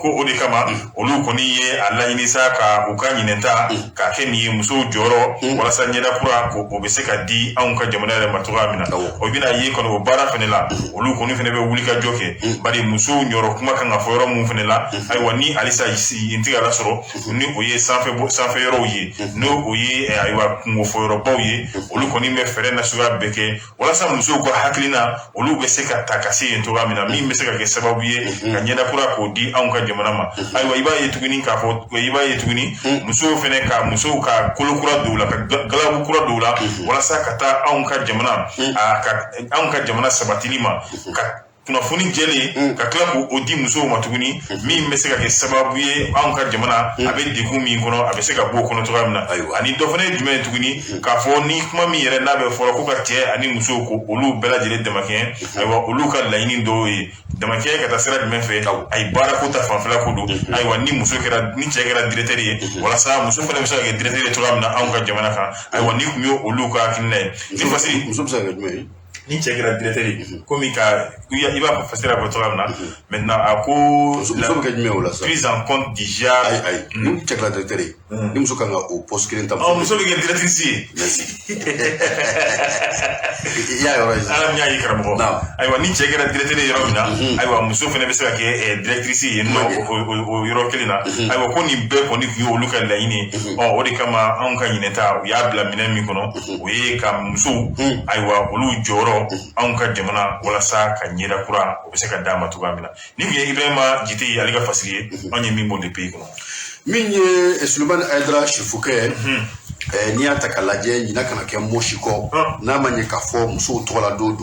ko o de kama olu kɔni ye a laɲini sa ka u ka ɲinɛta k'a kɛ nin ye musow jɔyɔrɔ walasa ɲɛdakura o bɛ se ka di anw ka jamana yɛrɛ ma cogoya min na o bɛna ye kɔni o baara fɛnɛ la olu kɔni fɛnɛ bɛ wuli ka jɔ kɛ bari musow ɲɔrɔ kuma kan ka fɔ yɔrɔ mun fɛnɛ la ayiwa ni halisa yen tɛ ka lasɔrɔ ni o ye sanfɛ yɔrɔw ye n'o o ye ayiwa kungo fɔyɔrɔbaw ye olu kɔni bɛ fɛɛrɛ nasuguya bɛɛ kɛ walasa musow ka hakilina olu bɛ se ka ta ka se yen cogoya min na min bɛ se ka kɛ sababu ye ka ɲɛdakura k'o di anw ka jamana ma ayiwa i b'a ye tuguni k'a fɔ i b'a ye tuguni musow fɛnɛ ka musow ka kolokura dɔw la ka galabu kura dɔw la walasa ka taa anw ka jamana sabatili ma ka kunnafoni jɛlen ka tila k'o di musow ma tuguni min bɛ se ka kɛ sababu ye anw ka jamana a bɛ degun min kɔnɔ a bɛ se ka bɔ o kɔnɔ cogoya min na ani dɔ fana ye jumɛn ye tuguni k'a fɔ ni kuma min yɛrɛ n'a bɛ fɔra ko ka cɛ ani musow ko olu bɛɛ lajɛlen damakɛɲɛ ayiwa olu ka laɲini dɔw ye damakɛɲɛ ka taa sira jumɛn fɛ a ye baarako ta fanfɛla ko don ayiwa ni cɛ kɛra directeur ye walasa muso fana bɛ se ka kɛ directeur ye cogoya min na anw ka jamana kan ayiwa ni tun ye olu ka hakilina ye ni fasiri muso bɛ se ka kɛ jumɛn ye ni cɛ kɛra directeur ye komi i b'a fasira fɔ cogoya min na maintenant a ko muso bɛ kɛ jumɛn o la sa prise en compte déjà ayi ni cɛ kɛra directeur ye ni muso kan ka o poste kelen ta muso bɛ kɛ directrice ye merci i y'a yɔrɔ ye ala min y'a ye karamɔgɔ ayiwa ni cɛ kɛra directeur ye yɔrɔ min na ayiwa muso fana bɛ se ka kɛ directrice ye o yɔrɔ kelen na ayiwa ko nin bɛɛ kɔni tun ye olu ka laɲini ye o de kama anw ka ɲinɛta u y'a bila minɛn min kɔnɔ o ye ka musow ayiwa olu jɔyɔrɔ anw ka jamana walasa ka ɲɛdakura o bɛ se ka d'a ma cogoya min na ni tun ye Ibrahima Jite ye ale ka fasiri ye anw ye min bɔ de pays kɔnɔ min ye Sulemani Ayidara Sifukɛ n'i y'a ta k'a lajɛ ɲina kana kɛ mosi kɔ n'a ma ɲɛ k'a fɔ musow tɔgɔla don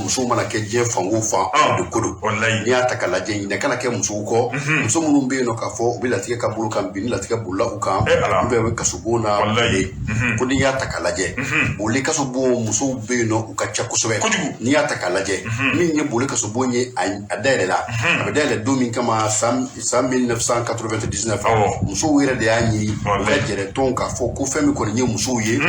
musow mana kɛ diɲɛ fan o fan de ko don n'i y'a ta k'a lajɛ ɲina kana kɛ musow kɔ muso minnu bɛ yen nɔ k'a fɔ u bɛ latigɛ ka bolo kan bi ni latigɛ bolila u kan u bɛ kasobon na boli ko n'i y'a ta k'a lajɛ boli kasobon musow bɛ yen nɔ u ka ca kosɛbɛ n'i y'a ta k'a lajɛ min ye boli kasobon ye a dayɛlɛ la a bɛ dayɛlɛ don min kama san 1999 musow yɛrɛ de y'a ɲini u ka gɛrɛ tɔn k'a fɔ ko fɛn min kɔni ye musow ye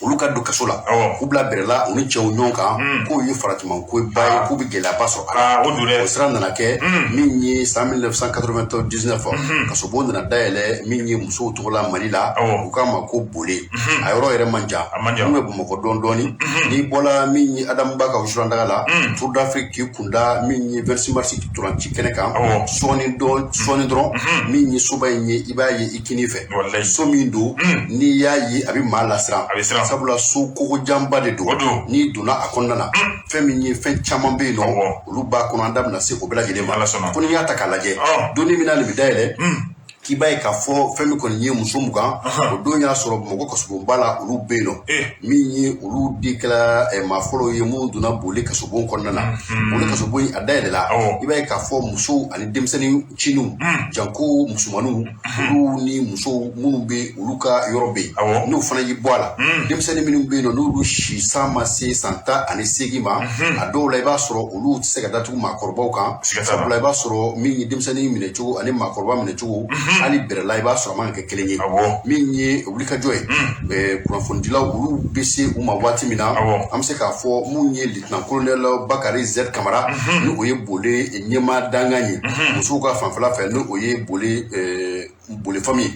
olu ka don kaso la k'u bila bɛrɛ la u ni cɛw ɲɔgɔn kan k'o ye faratiman ko ba ye k'u bɛ gɛlɛyaba sɔrɔ a la o sira nana kɛ min ye san 1999 kasobon nana dayɛlɛ min ye musow tɔgɔla Mali la u k'a ma ko bole a yɔrɔ yɛrɛ man jan n'u bɛ Bamakɔ dɔɔni n'i bɔla min ye Adamu Ba ka wusulandaga la Tour d'Afrique k'i kunda min ye 26 mars ntolanci kɛnɛ kan sɔɔni dɔrɔn min ye soba in ye i b'a ye i kini fɛ so min don n'i y'a ye a bɛ maa lasiran sabula so kogo janba de don n'i donna a kɔnɔna na fɛn min ye fɛn caman bɛ yen nɔ olu b'a kɔnɔ an da bɛna se o bɛɛ lajɛlen ma ko n'i y'a ta k'a lajɛ donni min na nin bɛ dayɛlɛ k'i b'a ye k'a fɔ fɛn min kɔni ye muso mugan o don y'a sɔrɔ Bamakɔ kasobonba la olu bɛ yen nɔ min ye olu di kɛra maa fɔlɔ ye minnu donna boli kasobon kɔnɔna na boli kasobon a dayɛlɛ la i b'a ye k'a fɔ musow ani denmisɛnnin ciniw janko musomaninw olu ni musow minnu bɛ olu ka yɔrɔ bɛ yen n'u fana y'i bɔ a la denmisɛnnin minnu bɛ yen nɔ n'olu si san ma se san 18 ma a dɔw la i b'a sɔrɔ olu tɛ se ka datugu maakɔrɔbaw kan sabula i b'a sɔrɔ min ye denmisɛnnin minɛ cogo ani maakɔrɔba minɛ cogo hali bɛrɛla i b'a sɔrɔ a man kɛ kelen ye min ye wulikajɔ ye kunnafonidilaw olu bɛ se u ma waati min na an bɛ se k'a fɔ mun ye lieutenant colonel Bakari Z Kamara ni o ye bole ɲɛmaa dangan ye musow ka fanfɛla fɛ ni o ye bole famille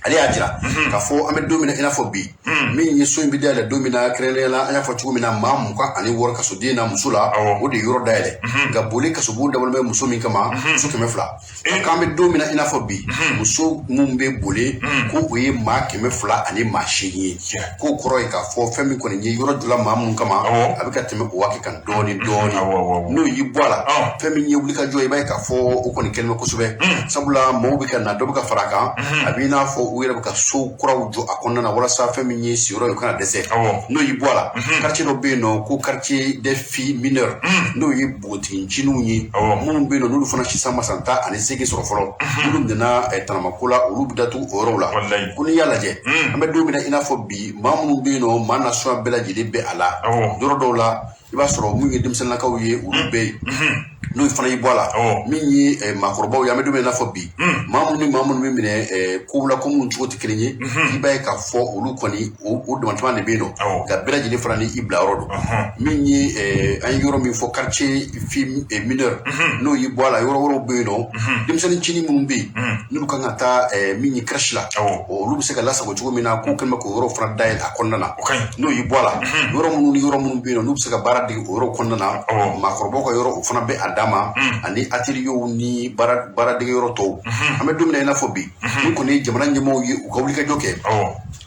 ale y'a jira k'a fɔ an bɛ don min na i n'a fɔ bi min ye so in bɛ dayɛlɛ don min na kɛrɛnkɛrɛnnenya la an y'a fɔ cogo min na maa 26 kasoden na muso la o de yɔrɔ dayɛlɛ nka boli kasobon dabɔlen bɛ muso min kama muso 200 k'an bɛ don min na i n'a fɔ bi muso mun bɛ boli ko o ye maa 200 ani maa 8 ye k'o kɔrɔ ye k'a fɔ fɛn min kɔni ye yɔrɔ jɔla maa minnu kama a bɛ ka tɛmɛ o waati kan dɔɔni n'o y'i bɔ a la fɛn min ye wulikajɔ ye i b'a ye k'a fɔ o kɔni kɛlen bɛ kosɛbɛ sabula maaw bɛ ka na dɔ bɛ ka fara a kan a b'i n'a fɔ u yɛrɛ bɛ ka so kuraw jɔ a kɔnɔna na walasa fɛn min ye siyɔrɔ ye o kana dɛsɛ n'o y'i bɔ a la quartier dɔ bɛ yen nɔ ko quartier des filles mineures n'o ye npogotiginciniw ye minnu bɛ yen nɔ n'olu fana si san ma san 18 sɔrɔ fɔlɔ olu nana tanamako la olu bɛ datugu o yɔrɔw la ko n'i y'a lajɛ an bɛ don min na i n'a fɔ bi maa minnu bɛ yen nɔ maa nasuguya bɛɛ lajɛlen bɛ a la yɔrɔ dɔw la i b'a sɔrɔ mun ye denmisɛnninlakaw ye olu bɛ yen n'o fana y'i bɔ a la min ye maakɔrɔbaw ye an bɛ don min na fɔ bi maa minnu bɛ minɛ kow la ko minnu cogo tɛ kelen ye i b'a ye k'a fɔ olu kɔni o damatɛmɛ de bɛ yen nɔ nka bɛɛ lajɛlen fana ni i bila yɔrɔ don min ye an ye yɔrɔ min fɔ quartier fille mineure n'o y'i bɔ a la yɔrɔ wɛrɛw bɛ yen nɔ denmisɛnnin cini minnu bɛ yen n'olu kan ka taa min ye crèche la olu bɛ se ka lasago cogo min na k'u kɛlen bɛ k'o yɔrɔ fana dayɛlɛ a kɔnɔna na n'o y'i bɔ a la yɔrɔ minnu ni yɔrɔ minnu bɛ yen nɔ n'u bɛ se ka baara dege o yɔrɔ kɔnɔna na maakɔrɔbaw ka yɔrɔ o fana bɛ a d'a ma ani ateliers ni baara dege yɔrɔ tɔw an bɛ don min na i n'a fɔ bi ni kɔni ye jamana ɲɛmaaw ye u ka wulikajɔ kɛ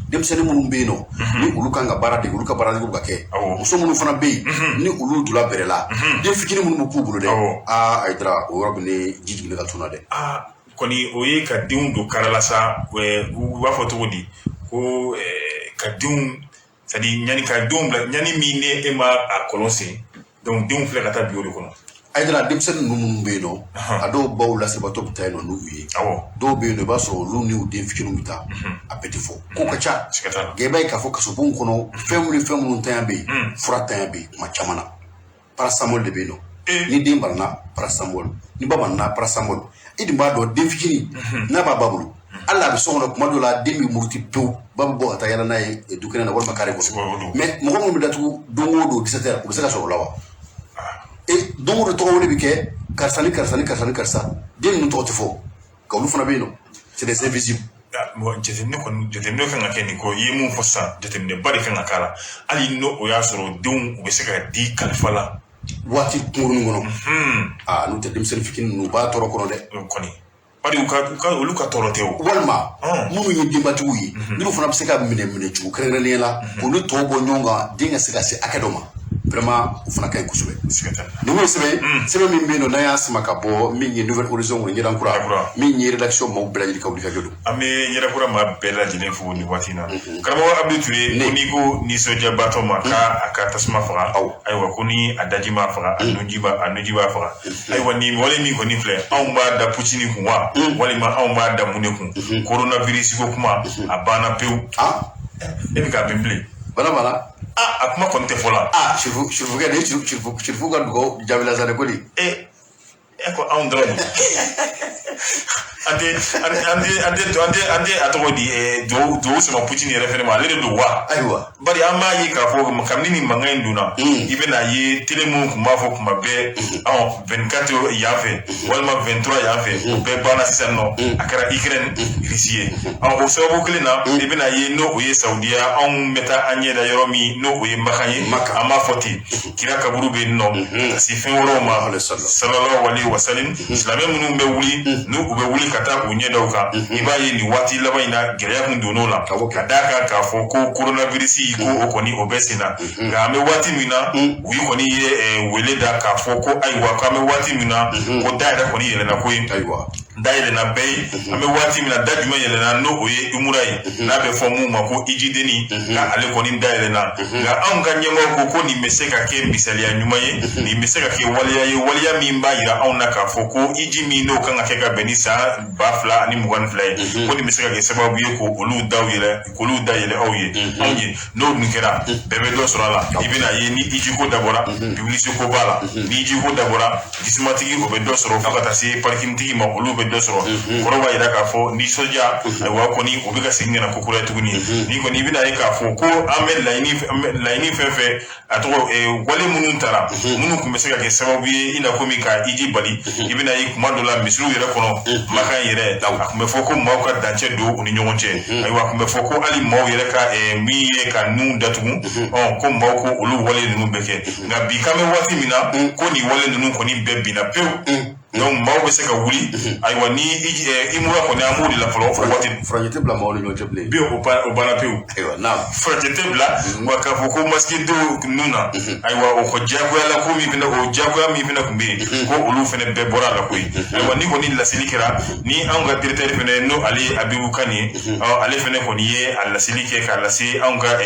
denmisɛnnin minnu bɛ yen nɔ ni olu kan ka baara dege olu ka baara degew ka kɛ muso minnu fana bɛ yen ni olu dula bɛrɛ la den fitinin minnu bɛ k'u bolo dɛ ayi dara o yɔrɔ bɛ ne ji jigin ka tuna dɛ kɔni o ye ka denw don kara la sa u b'a fɔ cogo di ko ka denw c'est à dire ɲani ka denw bila ɲani min ne e ma a kɔlɔn sen donc denw filɛ ka taa bi o de kɔnɔ ayi dara denmisɛnnin ninnu minnu bɛ yen nɔ a dɔw baw lasebatɔ bɛ taa yen nɔ n'u ye dɔw bɛ yen nɔ i b'a sɔrɔ olu n'u den fitininw bɛ taa a bɛɛ tɛ fɔ ko ka ca nka i b'a ye k'a fɔ kasobon kɔnɔ fɛn minnu tanya bɛ yen fura tanya bɛ yen kuma caman na paracetamol de bɛ yen nɔ ni den banana paracetamol ni ba banana paracetamol i dun b'a dɔn den fitinin n'a b'a ba bolo hali a bɛ so kɔnɔ kuma dɔw la den bɛ muruti pewu ba bɛ bɔ ka taa yala n'a ye du kɛnɛ na walima kare kɔnɔ mɛ mɔgɔ minnu bɛ datugu don o don 17 heures u bɛ se ka sɔrɔ o la wa don o don tɔgɔ wele bɛ kɛ karisa ni karisa ni karisa ni karisa den ninnu tɔgɔ tɛ fɔ nka olu fana bɛ yen nɔ c'est des invisibles jateminɛ kan ka kɛ nin ko i ye mun fɔ sisan jateminɛba de kan ka k'a la hali n'o y'a sɔrɔ denw u bɛ se ka di kalifa la waati kunkurunin kɔnɔ n'u tɛ denmisɛnnin fitinin ninnu u b'a tɔɔrɔ kɔnɔ dɛ kɔni bari olu ka tɔɔrɔ tɛ o walima minnu ye denbatigiw ye n'olu fana bɛ se ka minɛ cogo kɛrɛnkɛrɛnnenya la k'olu tɔw bɔ ɲɔgɔn kan den ka se ka se hakɛ dɔ ma vraiment o fana ka ɲi kosɛbɛ nin y'o sɛbɛn min bɛ yen nɔ n'an y'a sama ka bɔ min ye nouvelle horizon o ɲɛdankura min ye rédaction maaw bɛɛ lajɛlen ka wulikajɔ don an bɛ ɲɛdankura maa bɛɛ lajɛlen fo nin waati in na karamɔgɔ Abidu Ture ko n'i ko nisɔndiyabaatɔ ma k'a ka tasuma faga ayiwa ko ni a daji m'a faga a nuji b'a faga ayiwa nin wale min kɔni filɛ anw b'a da Putini kun wa walima anw b'a da mun de kun coronavirus ko kuma a banna pewu e bɛ k'a bin bilen bana a kuma kɔni tɛ fɔ la sirifukɛ de sirifu ka dugawu jaabila sa de ko di e ko anw dɔrɔn an tɛ a tɔgɔ di dugawu sama Putini yɛrɛ fɛnɛ ma ale de don wa ayiwa bari an b'a ye k'a fɔ kabini nin mankan in donna i bɛna ye télé minnu tun b'a fɔ kuma bɛɛ 24 yan fɛ walima 23 yan fɛ o bɛɛ banna sisan nɔ a kɛra Ukraine Russie ye o sababu kelen na i bɛna ye n'o o ye Saudiya anw bɛ taa an ɲɛ da yɔrɔ min n'o o ye Maka ye an b'a fɔ ten kira kaburu bɛ yen nɔ ka se fɛn wɛrɛw ma sallallahu alaihi wasallam silamɛ minnu bɛ wuli n'u u bɛ wuli ka taa u ɲɛdaw kan i b'a ye nin waati laban in na gɛlɛya kun donn'o la ka d'a kan k'a fɔ ko coronavirus ko o kɔni o bɛ sen na nka an bɛ waati min na u kɔni ye wele da k'a fɔ ko ayiwa k'an bɛ waati min na ko da yɛrɛ kɔni yɛlɛnna ko ye da yɛlɛnna bɛɛ ye an bɛ waati min na da jumɛn yɛlɛnna n'o o ye umura ye n'a bɛ fɔ mun ma ko ijideni ka ale kɔni da yɛlɛnna nka anw ka ɲɛmɔgɔ ko nin bɛ se ka kɛ misaliya ɲuman ye nin bɛ se ka kɛ waleya ye waleya min b'a jira anw na k'a fɔ ko iji min n'o kan ka kɛ ka bɛn ni san 2022 ye ko nin bɛ se ka kɛ sababu ye k'olu da yɛlɛ aw ye anw ye n'o dun kɛra bɛɛ bɛ dɔ sɔrɔ a la i bɛna ye ni iji ko dabɔra publicité ko b'a la ni iji ko dabɔra jisumatigi o bɛ dɔ sɔrɔ fo ka taa se parking tigi ma olu bɛ dɔ sɔrɔ kɔrɔ b'a jira k'a fɔ nisɔndiya ayiwa kɔni o bɛ ka segin ka na ko kura tuguni ni kɔni i bɛna ye k'a fɔ ko an bɛ laɲini fɛn fɛn a tɔgɔ wale minnu taara minnu tun bɛ se ka kɛ sababu ye i na komi ka iji bali i bɛna ye kuma dɔ la misiriw yɛrɛ kɔnɔ Makan yɛrɛ a tun bɛ fɔ ko maaw ka dancɛ don u ni ɲɔgɔn cɛ ayiwa a tun bɛ fɔ ko hali maaw yɛrɛ ka min ye ka nun datugu ko maaw ko olu wale ninnu bɛ kɛ nka bi kan bɛ waati min na ko nin wale ninnu kɔni bɛɛ binna pewu donc maaw bɛ se ka wuli ayiwa ni i mura kɔni an b'o de la fɔlɔ o waati furancɛ tɛ bila maaw ni ɲɔgɔn cɛ bilen bi o banna pewu furancɛ tɛ bila wa k'a fɔ ko masque denw nun na ayiwa o ko diyagoya la ko min fɛnɛ o diyagoya min fɛnɛ tun bɛ yen ko olu fɛnɛ bɛɛ bɔra a la koyi ayiwa ni kɔni laseli kɛra ni anw ka directeur fɛnɛ n'o ale ye Abibu Kani ye ale fɛnɛ kɔni ye a laseli kɛ k'a lase anw ka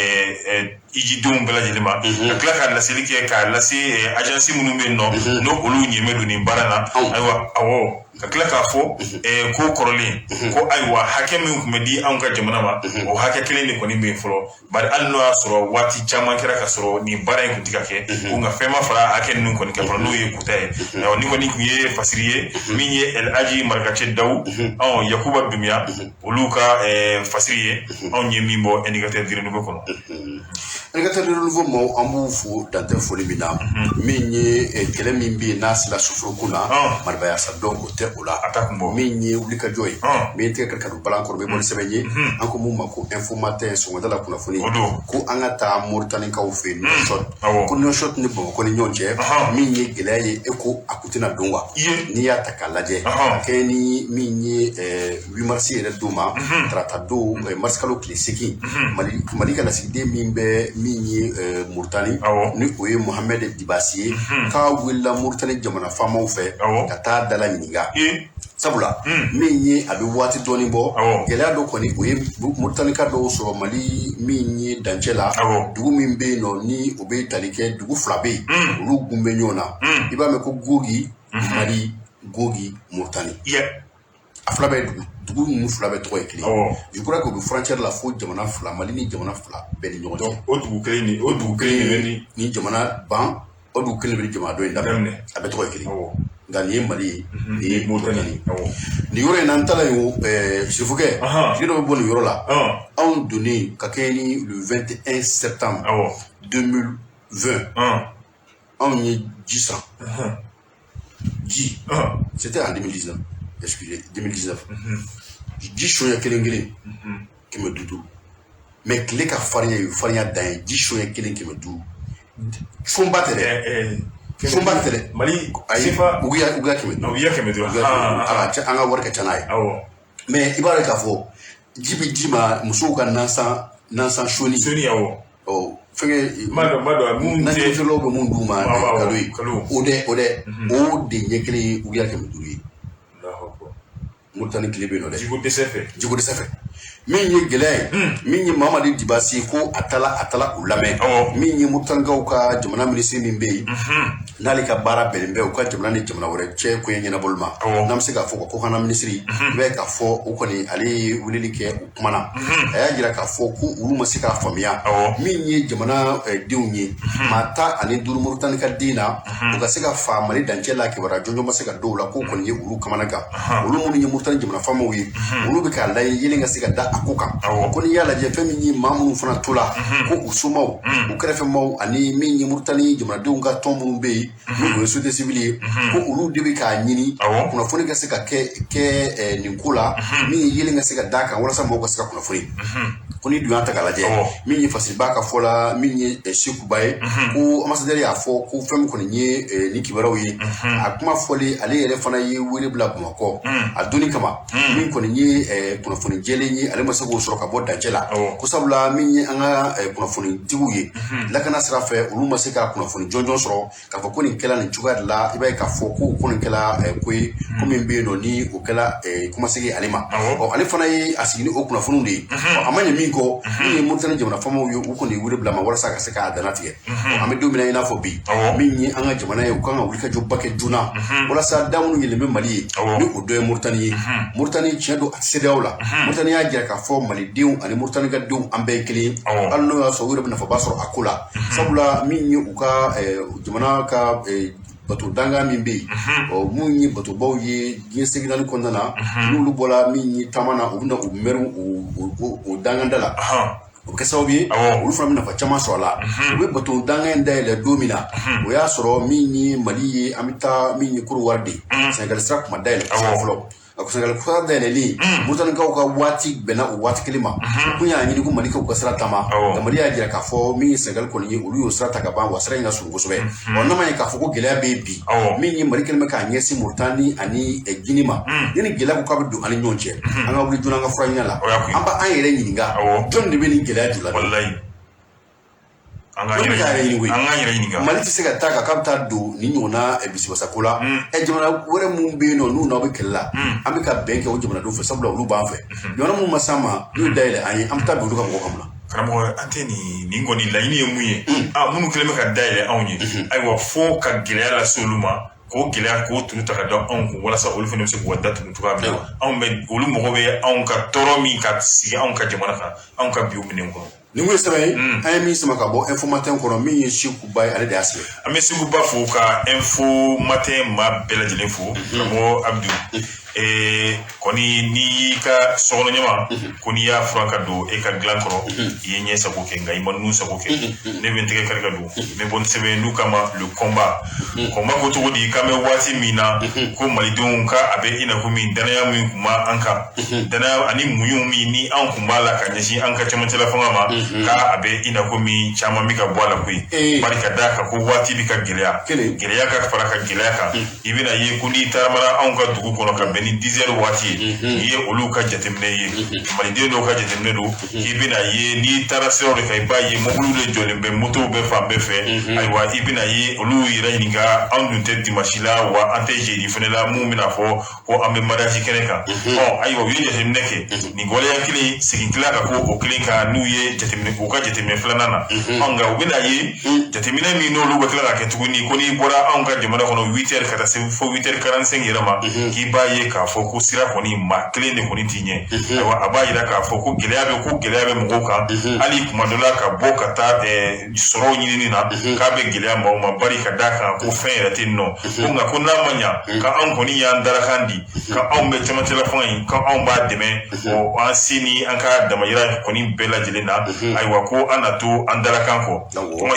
ijidenw bɛɛ lajɛlen ma ka tila ka laseli kɛ k'a lase agence minnu bɛ yen nɔ n'o olu ɲɛmɛ don nin baara na ayiwa awɔ ka tila k'a fɔ ko kɔrɔlen ko ayiwa hakɛ min tun bɛ di anw ka jamana ma o hakɛ kelen de kɔni bɛ yen fɔlɔ bari hali n'o y'a sɔrɔ waati caman kɛra ka sɔrɔ nin baara in kun tɛ ka kɛ ko nka fɛn ma fara hakɛ ninnu kɔni kan fɔlɔ n'o ye kuta ye ni kɔni tun ye fasiri ye min ye El Hadji Marakace Dawu Yakuba Dumbuya olu ka fasiri ye anw ye min bɔ indicateur du renouveau kɔnɔ indicateur du renouveau mɔgɔw an b'u fo dantɛ foli min na min ye kɛlɛ min bɛ yen n'a sera suforoku na marabaya sa dɔn o tɛ o la min ye wulikajɔ ye min tɛgɛ ka don balan kɔrɔ bɛ bɔ ni sɛbɛn ye an ko mun ma ko informateur sɔgɔmada la kunnafoni ko an ka taa Moritanikaw fɛ yen ko Nouakchott ni Bamakɔ ni ɲɔgɔn cɛ min ye gɛlɛya ye e ko a kun tɛna don wa n'i y'a ta k'a lajɛ a kɛ ni min ye 8 mars yɛrɛ don ma tarata don mars kalo tile 8 Mali ka lasigiden min bɛ min ye Moritani ni o ye Mohamed Dibasi ye k'a wulila Moritani jamana faamaw fɛ ka taa dala ɲininka sabula min ye a bɛ waati dɔɔni bɔ gɛlɛya dɔ kɔni o ye Moritanika dɔw sɔrɔ Mali min ye dancɛ la dugu min bɛ yen nɔ ni o bɛ tali kɛ dugu 2 bɛ yen olu gun bɛ ɲɔgɔn na i b'a mɛn ko Gogi Mali Gogi Moritani a 2 bɛ dugu ninnu 2 bɛ tɔgɔ ye kelen je crois que o bɛ frontière la fo jamana 2 Mali ni jamana 2 bɛɛ ni ɲɔgɔn cɛ o dugu kelen ni jamana ban o dugu kelen bɛ jamana dɔ in daminɛ a bɛ tɔgɔ ye kelen nka nin ye Mali ye nin ye Moritani nin yɔrɔ in na n taara yen sifokɛ tile dɔ bɛ bɔ nin yɔrɔ la anw donnen ka kɛ ni le 21 septembre 2020 anw ye ji san ji c'était en 2019 excusez 2019 ji soɲɛ kelen kelen 500 mais tile ka farinya dan ye ji soɲɛ kelen 500 fonba tɛ dɛ fonba tɛ dɛ Mali sifa u ya 500 an ka wari ka ca n'a ye mais i b'a dɔn k'a fɔ ji bɛ ji ma musow ka nansan soni fɛngɛ nanjɛfɛlaw bɛ mun d'u ma kalo o de ɲɛ kelen ye u ya 500 ye Moritani tile bɛ yen nɔ dɛ jiko dɛsɛ fɛ min ye gɛlɛya ye min ye Mamadi Dibasi ko a tala u lamɛn min ye Moritanikaw ka jamana minisiri min bɛ yen n'ale ka baara bɛnnen bɛ u ka jamana ni jamana wɛrɛ cɛ ko ye ɲɛnabɔli ma n'an bɛ se k'a fɔ ko kɔkan minisiri i b'a ye k'a fɔ o kɔni ale ye weleli kɛ u kumana a y'a jira k'a fɔ ko olu ma se k'a faamuya min ye jamana denw ye maa 15 Moritanika den na u ka se ka fa Mali dancɛ la kibaruya jɔnjɔn ma se ka dɔw la k'o kɔni ye olu kamana kan olu minnu ye Moritani jamana faamaw ye olu bɛ k'a lajɛ yelen ka se ka da a ko kan ko n'i y'a lajɛ fɛn min ye maa minnu fana to la ko u somaw u kɛrɛfɛmaw ani min ye Moritani jamanadenw ka tɔn minnu bɛ yen n'o ye société civile ye ko olu de bɛ k'a ɲini kunnafoni ka se ka kɛ nin ko la min ye yelen ka se ka d'a kan walasa mɔgɔw ka se ka kunnafoni ko ni dun y'a ta k'a lajɛ min ye fasiriba ka fɔ la min ye Sekuba ye ko ambassadeur y'a fɔ ko fɛn min kɔni ye ni kibaruyaw ye a kuma fɔli ale yɛrɛ fana ye wele bila Bamakɔ a donni kama min kɔni ye kunnafoni jɛlen ye ale ma se k'o sɔrɔ ka bɔ dancɛ la ko sabula min ye an ka kunnafonitigiw ye lakana sira fɛ olu ma se ka kunnafoni jɔnjɔn sɔrɔ k'a fɔ ko nin kɛla nin cogoya de la i b'a ye k'a fɔ ko nin kɛla ko ye ko min bɛ yen nɔ ni o kɛla kumasegi ale ma ale fana ye a sigi ni o kunnafoniw de ye a ma ɲɛ min kɔ min ye Moritani jamana faamaw ye u kɔni wele bila ma walasa ka se k'a dana tigɛ an bɛ don min na i n'a fɔ bi min ye an ka jamana ye u kan ka wulikajɔba kɛ joona walasa da minnu yɛlɛn bɛ Mali ye ni o dɔ ye Moritani ye Moritani tiɲɛ don a tɛ CEDEAO la Moritani y'a jira k'a fɔ Malidenw ani Moritanikadenw an bɛɛ ye kelen ye hali n'o y'a sɔrɔ u yɛrɛ bɛ nafaba sɔrɔ a ko la sabula min ye u ka jamana ka bato danga min bɛ yen mun ye batobaw ye diɲɛ seginali kɔnɔna na n'olu bɔra min ye taama na u bɛ na u mɛru o danganda la o kɛ sababu ye olu fana bɛ nafa caman sɔrɔ a la u bɛ bato danga in dayɛlɛ don min na o y'a sɔrɔ min ye Mali ye an bɛ taa min ye Koro-Wari de Senegali sira kun ma dayɛlɛ fɔlɔ a ko Senegali sira dayɛlɛlen Moritanikaw ka waati bɛnna o waati kelen ma u kun y'a ɲini ko Malikaw ka sira taama nka Mali y'a jira k'a fɔ min ye Senegali kɔni ye olu y'o sira ta ka ban wa sira in ka surun kosɛbɛ n'a ma ye k'a fɔ ko gɛlɛya bɛ yen bi min ye Mali kɛlen bɛ k'a ɲɛsin Moritani ani Guinée ma ni gɛlɛya ko k'a bɛ don an ni ɲɔgɔn cɛ an ka wuli joona an ka fura ɲini la an b'an yɛrɛ ɲininka jɔn de bɛ nin gɛlɛya ju la an ka yɛrɛ ɲininka Mali tɛ se ka taa k'a bɛ taa don ni ɲɔgɔnna bisibasako la jamana wɛrɛ minnu bɛ yen nɔ n'u n'aw bɛ kɛlɛ la an bɛ ka bɛn kɛ o jamanadenw fɛ sabula olu b'an fɛ jamana minnu ma s'an ma n'u dayɛlɛ an ye an bɛ taa don olu ka mɔgɔw kan mun na karamɔgɔ an tɛ nin kɔni laɲini ye mun ye minnu kɛlen bɛ ka dayɛlɛ anw ye ayiwa fo ka gɛlɛya lase olu ma ko gɛlɛya k'o turu ta ka da anw kun walasa olu fana bɛ se k'u da tugu cogoya min na anw bɛ olu mɔgɔ bɛ anw ka tɔɔrɔ min ka sigi anw ka jamana kan anw ka biw minɛn kɔnɔ. Ni ko sɛbɛn ye an ye min sama ka bɔ info matin kɔnɔ min ye Sekuba ye ale de y'a sɛbɛn. An bɛ Sekuba fo ka info matin maa bɛɛ lajɛlen fo karamɔgɔ Abdou kɔni n'i y'i ka sokɔnɔ ɲama ko n'i y'a furan ka don e ka dilan kɔrɔ i ye ɲɛ sago kɛ nka i ma nun sago kɛ ne bɛ n tɛgɛ kari ka don n bɛ bɔ ni sɛbɛn n'u kama le combat ko cogo di k'an bɛ waati min na ko malidenw ka a bɛ i na komi danaya min kun b'a an kan danaya ani muɲu min ni an kun b'a la ka ɲɛsin an ka cɛmancɛla fanga ma k'a a bɛ i na komi caman bɛ ka bɔ a la koyi bari ka d'a kan ko waati bɛ ka gɛlɛya gɛlɛya ka fara ka gɛlɛya kan i bɛna ye ko n'i taamana anw ka dugu kɔnɔ ka bɛn ni 10 heures waati ye n'i ye olu ka jateminɛ ye maliden dɔw ka jateminɛ don i bɛna ye n'i taara siraw de kan i b'a ye mobiliw de jɔlen bɛ motow bɛ fan bɛɛ fɛ ayiwa i bɛna ye olu yɛrɛ ɲininka anw dun tɛ dimanche la wa an tɛ jeudi fɛnɛ la mun bɛna fɔ ko an bɛ mariage kɛnɛ kan ayiwa u ye jateminɛ kɛ nin waleya kelen segin tila ka ko o kelen kan n'u ye jateminɛ u ka jateminɛ filanan na nka u bɛna ye jateminɛ min n'olu bɛ tila ka kɛ tuguni ko n'i bɔra anw ka jamana kɔnɔ 8 heures ka taa se fo 8 heures 45 yɛrɛ ma k'i b'a ye k'a fɔ ko sira kɔni maa kelen de kɔni t'i ɲɛ ayiwa a b'a yira k'a fɔ ko gɛlɛya bɛ mɔgɔw kan hali kuma dɔ la ka bɔ ka taa sɔrɔw ɲinini na k'a bɛ gɛlɛya maaw ma bari ka d'a kan ko fɛn yɛrɛ tɛ yen nɔ ko nka ko n'a ma ɲa ka anw kɔni y'an dalakan di ka anw bɛ cɛmancɛla fanga in ka anw b'a dɛmɛ an si ni an ka damayira kɔni bɛɛ lajɛlen na ayiwa ko an na to an dalakan kɔ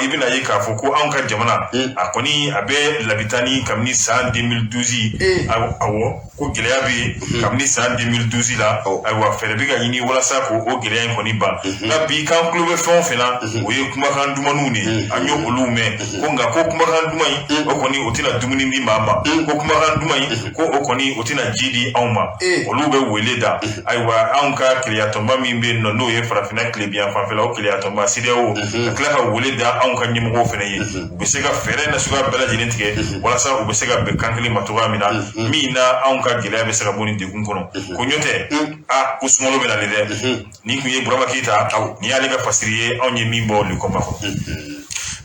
i bɛna ye k'a fɔ ko anw ka jamana a kɔni a bɛ labitani kabini san 2012 awɔ ko gɛlɛya bɛ yen kabini san 2012 la ayiwa fɛɛrɛ bɛ ka ɲini walasa ko o gɛlɛya in kɔni ban nka bi k'an tulo bɛ fɛn o fɛn na o ye kumakan dumanw de ye an y'o olu mɛn ko nka ko kumakan duman in o kɔni o tɛna dumuni di maa ma ko kumakan duman in ko o kɔni o tɛna ji di anw ma olu bɛ wele da ayiwa anw ka keleya tɔnba min bɛ yen nɔ n'o ye farafinna tilebiyan fanfɛla o keleya tɔnba CEDEAO ka tila ka wele da anw ka ɲɛmɔgɔw fɛnɛ ye u bɛ se ka fɛɛrɛ nasuguya bɛɛ lajɛlen tigɛ walasa u bɛ se ka bɛn kan kelen ma cogoya min na min na anw ka gɛlɛya bɛ se ka bɔ nin degun kɔnɔ ko ɲɔ tɛ ko sunkalo bɛ nalen dɛ nin tun ye Burama Keyita nin y'ale ka fasiri ye anw ye min bɔ le combat kɔnɔ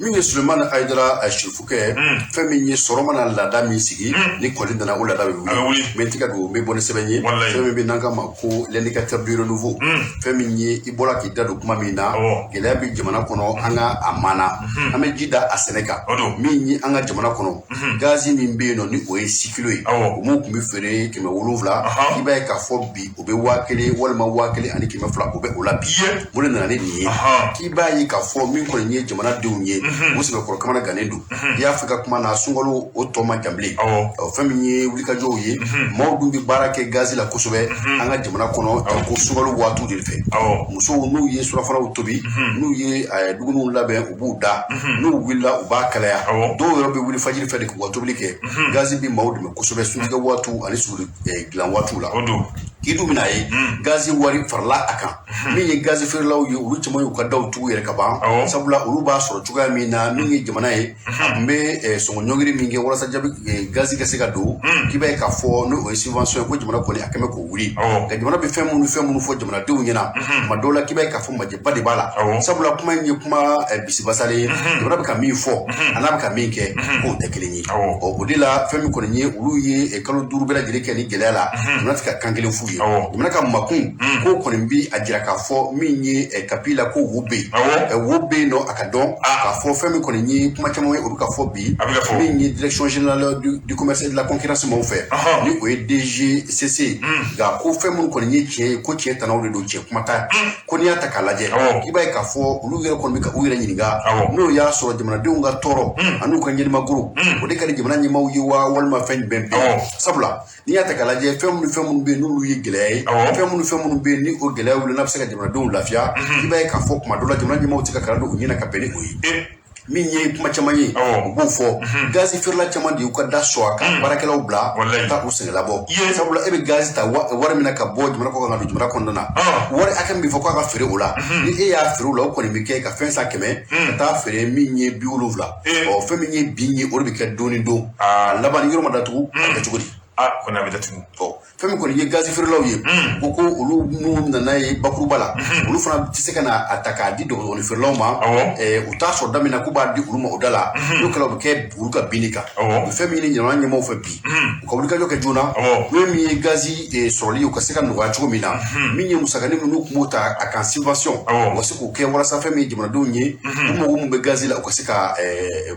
min ye Sulemani Ayidara Sirifukɛ fɛn min ye sɔrɔ mana laada min sigi ni kɔli nana o laada bɛ wuli n bɛ tigɛ don n bɛ bɔ ni sɛbɛn ye fɛn min bɛ n'an ka ma ko l'indicateur du renouveau fɛn min ye i bɔra k'i da don kuma min na gɛlɛya bɛ jamana kɔnɔ an ka a maana an bɛ ji da a sɛnɛ kan min ye an ka jamana kɔnɔ gazi min bɛ yen nɔ ni o ye 6 kilo ye o mun tun bɛ feere 770 i b'a ye k'a fɔ bi o bɛ 1000 walima 1000 ani 200 o bɛ o la bi mun de nana ni nin ye k'i b'a ye k'a fɔ min kɔni ye jamanadenw ye o sɛbɛkɔrɔ kamana gannen don i y'a fɔ ka kuma na sunkalo o tɔ man jan bilen fɛn min ye wulikajɔw ye maaw dun bɛ baara kɛ gazi la kosɛbɛ an ka jamana kɔnɔ ko sunkalo waatiw de fɛ musow n'u ye surafanaw tobi n'u ye dumuniw labɛn u b'u da n'u wulila u b'a kalaya dɔw yɛrɛ bɛ wuli fajiri fɛ de k'u ka tobili kɛ gazi bɛ maaw dɛmɛ kosɛbɛ suntigɛ waatiw ani suru dilan waatiw la k'i dun bɛna ye gazi wari farala a kan min ye gazi feerelaw ye olu caman y'u ka daw tugu yɛrɛ ka ban sabula olu b'a sɔrɔ cogoya min na min ye jamana ye a tun bɛ sɔngɔ ɲɔngiri min kɛ walasa gazi ka se ka don k'i b'a ye k'a fɔ n'o ye subvention ye ko jamana kɔni a kɛmɛ k'o wuli nka jamana bɛ fɛn minnu fɔ jamanadenw ɲɛna tuma dɔw la k'i b'a ye k'a fɔ majɛba de b'a la sabula kuma in ye kuma bisibasalen ye jamana bɛ ka min fɔ a n'a bɛ ka min kɛ k'o tɛ kelen ye o de la fɛn min kɔni ye olu ye kalo 5 bɛɛ lajɛlen kɛ ni gɛlɛya la jamana tɛ ka kan kelen f'u ye jamana ka makun k'o kɔni bi a jira k'a fɔ min ye kapi la ko wo bɛ yen wo bɛ yen nɔ a ka dɔn k'a fɔ fɛn min kɔni ye kuma caman ye olu ka fɔ bi min ye direction générale du commerce et de la concurrence maaw fɛ ni o ye DGCC nka ko fɛn minnu kɔni ye tiɲɛ ye ko tiɲɛ tanaw de don tiɲɛ kuma ta ko n'i y'a ta k'a lajɛ i b'a ye k'a fɔ olu yɛrɛ kɔni bɛ ka u yɛrɛ ɲininka n'o y'a sɔrɔ jamanadenw ka tɔɔrɔ an'u ka ɲɛnɛmagoro o de ka di jamana ɲɛmaaw ye wa walima fɛn jumɛn bɛ yen sabula n'i y'a ta k'a lajɛ fɛn minnu bɛ yen n'olu ye gɛlɛya ye fɛn minnu bɛ yen ni o gɛlɛya wuli n'a bɛ se ka jamanadenw lafiya i b'a ye k'a fɔ kuma dɔ la jamana ɲɛmaaw tɛ ka kalan don u ɲɛna ka bɛn ni o ye min ye kuma caman ye u b'o fɔ gazi feerela caman de y'u ka da sɔ a kan baarakɛlaw bila ka taa u sɛgɛn labɔ sabula e bɛ gazi ta wari min na ka bɔ jamana kɔ kan ka don jamana kɔnɔna na wari hakɛ min bɛ fɔ k'a ka feere o la ni e y'a feere o la o kɔni bɛ kɛ ka fɛn san 100 ka taa feere min ye 70 fɛn min ye bin ye o de bɛ kɛ don ni don a laban ni yɔrɔ ma datugu a kɛ cogo di ko na bɛ datugu fɛn min kɔni ye gazi feerelaw ye ko olu minnu nana ye bakuruba la olu fana tɛ se ka na a ta k'a di dɔgɔtɔrɔni feerelaw ma u t'a sɔrɔ da min na k'u b'a di olu ma o da la n'o kɛra u bɛ kɛ olu ka binni kan u bɛ fɛn min ɲini jamana ɲɛmaaw fɛ bi u ka wulikajɔ kɛ joona n'o min ye gazi sɔrɔli u ka se ka nɔgɔya cogo min na min ye musakanin minnu tun b'o ta a kan subvention u ka se k'o kɛ walasa fɛn min ye jamanadenw ye u mago mun bɛ gazi la u ka se ka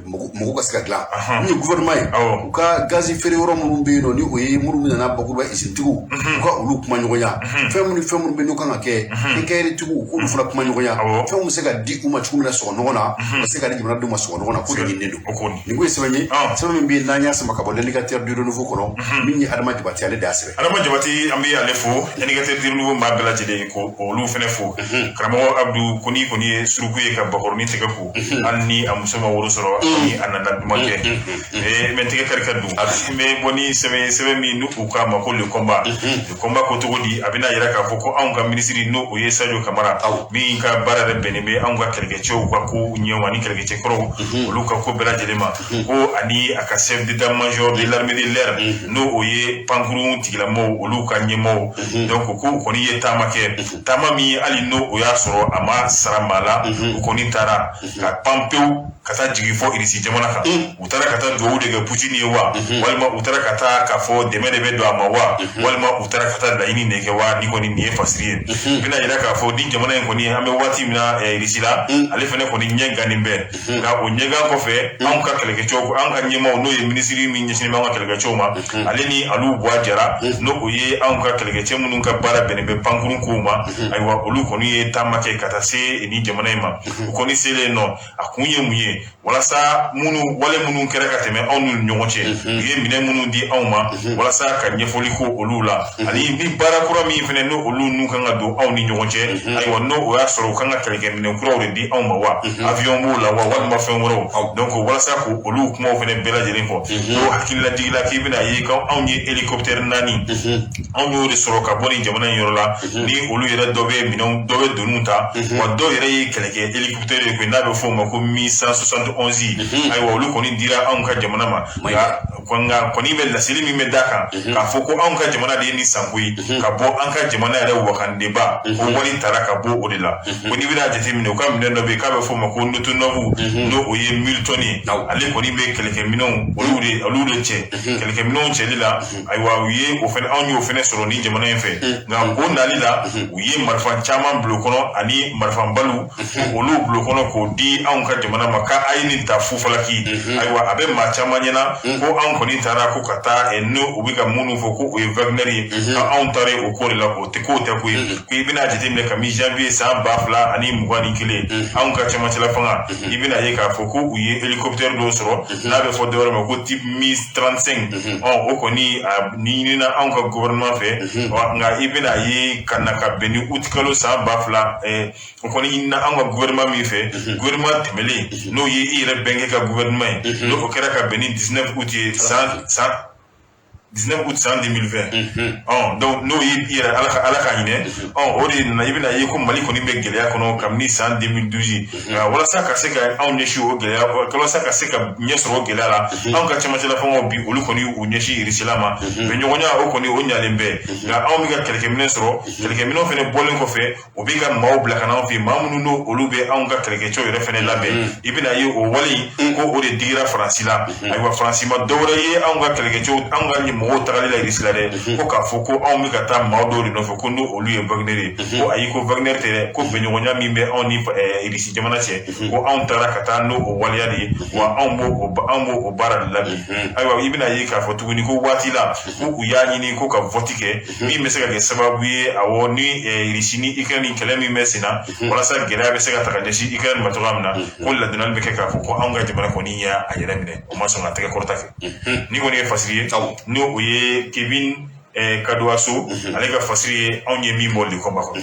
mɔgɔw ka se ka dilan min ye gouvernement ye u ka gazi feere yɔrɔ minnu bɛ yen nɔ ni o ye minnu nana bakuruba tigiw u ka olu kuma ɲɔgɔnya fɛn minnu bɛ n'u kan ka kɛ kɛɲɛrɛ tigiw k'olu fana kuma ɲɔgɔnya fɛn bɛ se ka di u ma cogo min na sɔgɔ ɲɔgɔn na ka se ka di jamanadenw ma sɔgɔ ɲɔgɔn na k'o de ɲininen don nin ko ye sɛbɛn ye sɛbɛn min bɛ yen n'an y'a sama ka bɔ l'éducateur du renouveau kɔnɔ min ye Adama Jabate ale de y'a sɛbɛn Adama Jabate an bɛ ale fo l'éducateur du renouveau maa bɛɛ lajɛlen ko olu fana fo karamɔgɔ Abdou ko ni kɔni ye suruku ye ka bakɔrɔni tɛgɛ ko hali ni a muso ma woro sɔrɔ ni a nana duman kɛ mɛ tɛgɛ kari ka don mɛ bɔ ni sɛbɛn min n'u k'a ma ko le combat ko cogo di a bɛna yira k'a fɔ ko anw ka minisiri n'o o ye Sadio Kamara min ka baara yɛrɛ bɛnnen bɛ anw ka kɛlɛkɛcɛw ka ko ɲɛw ani kɛlɛkɛcɛ kɔrɔw olu ka ko bɛɛ lajɛlen ma ko ani a ka chef d'état-major de l'armée de l'air n'o o ye pankurun tigilamɔgɔw olu ka ɲɛmɔgɔw donc ko kɔni ye taama kɛ taama min hali n'o o y'a sɔrɔ a ma sara maa la u kɔni taara ka pan pewu ka taa jigin fɔ Irisi jamana kan u taara ka taa duwawu de kɛ Putin ye wa walima u taara ka taa k'a fɔ dɛmɛ de bɛ don a ma wa walima u taara ka taa laɲini de kɛ wa ni kɔni nin ye fasiri ye bɛna yira k'a fɔ ni jamana in kɔni an bɛ waati min na Irisi la ale fana kɔni ɲɛ gannen bɛ nka o ɲɛgan kɔfɛ anw ka kɛlɛkɛcɛw an ka ɲɛmaaw n'o ye minisiri min ɲɛsinnen bɛ an ka kɛlɛkɛcɛw ma ale ni alu buwa jara n'o o ye anw ka kɛlɛkɛcɛ minnu ka baara bɛnnen bɛ pankurun kow ma ayiwa olu kɔni ye taama kɛ ka taa se ni jamana in ma u kɔni selen nɔ a kun ye mun ye walasa wale minnu kɛra ka tɛmɛ anw ni ɲɔgɔn cɛ u ye minɛ minnu di anw ma walasa ka ɲɛfɔli ko olu la ani ni baara kura min fɛnɛ n'o olu n'u kan ka don anw ni ɲɔgɔn cɛ ayiwa n'o o y'a sɔrɔ u kan ka kɛlɛkɛ minɛ kuraw de di anw ma wa avion b'o la wa walima fɛn wɛrɛw donc walasa ko olu kumaw fɛnɛ bɛɛ lajɛlen fɔ ko hakililajigila k'i bɛna ye ko anw ye hélicoptère 4 anw y'o de sɔrɔ ka bɔ ni jamana in yɔrɔ la ni olu yɛrɛ dɔ bɛ doniw ta wa dɔw yɛrɛ ye kɛlɛkɛ hélicoptère ye n'a bɛ fɔ o ma ko 1171 ayiwa olu kɔni dira anw ka jamana ma nka kɔni bɛ laseli min bɛ da kan k'a fɔ ko anw ka jamana de ye ni sanko ye ka bɔ an ka jamana yɛrɛ wakandeba ko wari taara ka bɔ o de la ko n'i bɛna jateminɛ u ka minɛn dɔ bɛ yen k'a bɛ fɔ o ma ko Notonovu n'o o ye Milton ye ale kɔni bɛ kɛlɛkɛminɛnw olu de cɛ kɛlɛkɛminɛnw cɛli la ayiwa u ye o fɛnɛ anw y'o fɛnɛ sɔrɔ ni jamana in fɛ nka o nali la u ye marifa caman bilo kɔnɔ ani marifanbalu olu bilo kɔnɔ k'o di anw ka jamana ma k'a ye nin ta fufalaki ayiwa a bɛ maa caman ɲɛna ko anw kɔni taara ko ka taa n'o u bɛ ka minnu fɔ ko o ye Wagner ye ka anw taara o ko de la o tɛ k'o tɛ ko ye ko i bɛna jateminɛ kabini janvier san 2021 anw ka cɛmancɛla fanga i bɛna ye k'a fɔ ko u ye hélicoptère dɔw sɔrɔ n'a bɛ fɔ dɔwɛrɛ ma ko type MiG-35 o kɔni a ɲinina anw ka gouvernement fɛ nka i bɛna ye ka na ka bɛn ni août kalo san 2000 o kɔni ɲinina anw ka gouvernement min fɛ gouvernement tɛmɛlen n'o ye i yɛrɛ bɛnkɛ ka gouvernement ye n'o kɛra ka bɛn ni 19 août ye 19 août san 2020 donc n'o ye i yɛrɛ ala ka ɲinɛ o de nana i bɛna ye ko Mali kɔni bɛ gɛlɛya kɔnɔ kabini san 2012 walasa ka se ka anw ɲɛsin o gɛlɛya walasa ka se ka ɲɛ sɔrɔ o gɛlɛya la anw ka cɛmancɛla fɛngɛw bi olu kɔni u ɲɛsin Irisila ma mais ɲɔgɔnya o kɔni o ɲalen bɛ nka anw bɛ ka kɛlɛkɛminɛ sɔrɔ kɛlɛkɛminɛw fɛnɛ bɔlen kɔfɛ u bɛ ka maaw bila ka na anw fɛ maa minnu n'o olu bɛ anw ka kɛlɛkɛcɛw yɛrɛ fɛnɛ labɛn i bɛna ye o wale ko o de digira Faransi la ayiwa Faransi ma dɔwɛrɛ ye anw ka kɛlɛkɛcɛw anw ka mɔgɔw tagali la Irisi la dɛ ko k'a fɔ ko anw bɛ ka taa maa dɔw de nɔfɛ ko n'o olu ye Wagner ye ko ayi ko Wagner tɛ dɛ ko bɛnɲɔgɔnya min bɛ anw ni Irisi jamana cɛ ko anw taara ka taa n'o o waleya de ye wa anw b'o o baara de labɛn ayiwa i bɛna ye k'a fɔ tuguni ko waati la ko u y'a ɲini ko ka vote kɛ min bɛ se ka kɛ sababu ye awɔ ni Irisi ni Ukraine ni kɛlɛ min bɛ sen na walasa gɛlɛya bɛ se ka ta ka ɲɛsin Ukraine ma cogoya min na ko ladonali bɛ kɛ k'a fɔ ko anw ka jamana kɔni y'a yɛrɛ minɛ o ma sɔn ka tɛgɛ kɔrɔta kɛ ni kɔni ye fasiri ye n'o o ye Kevin Kaduaso ale ka fasiri anw ye min bɔ le combat kɔnɔ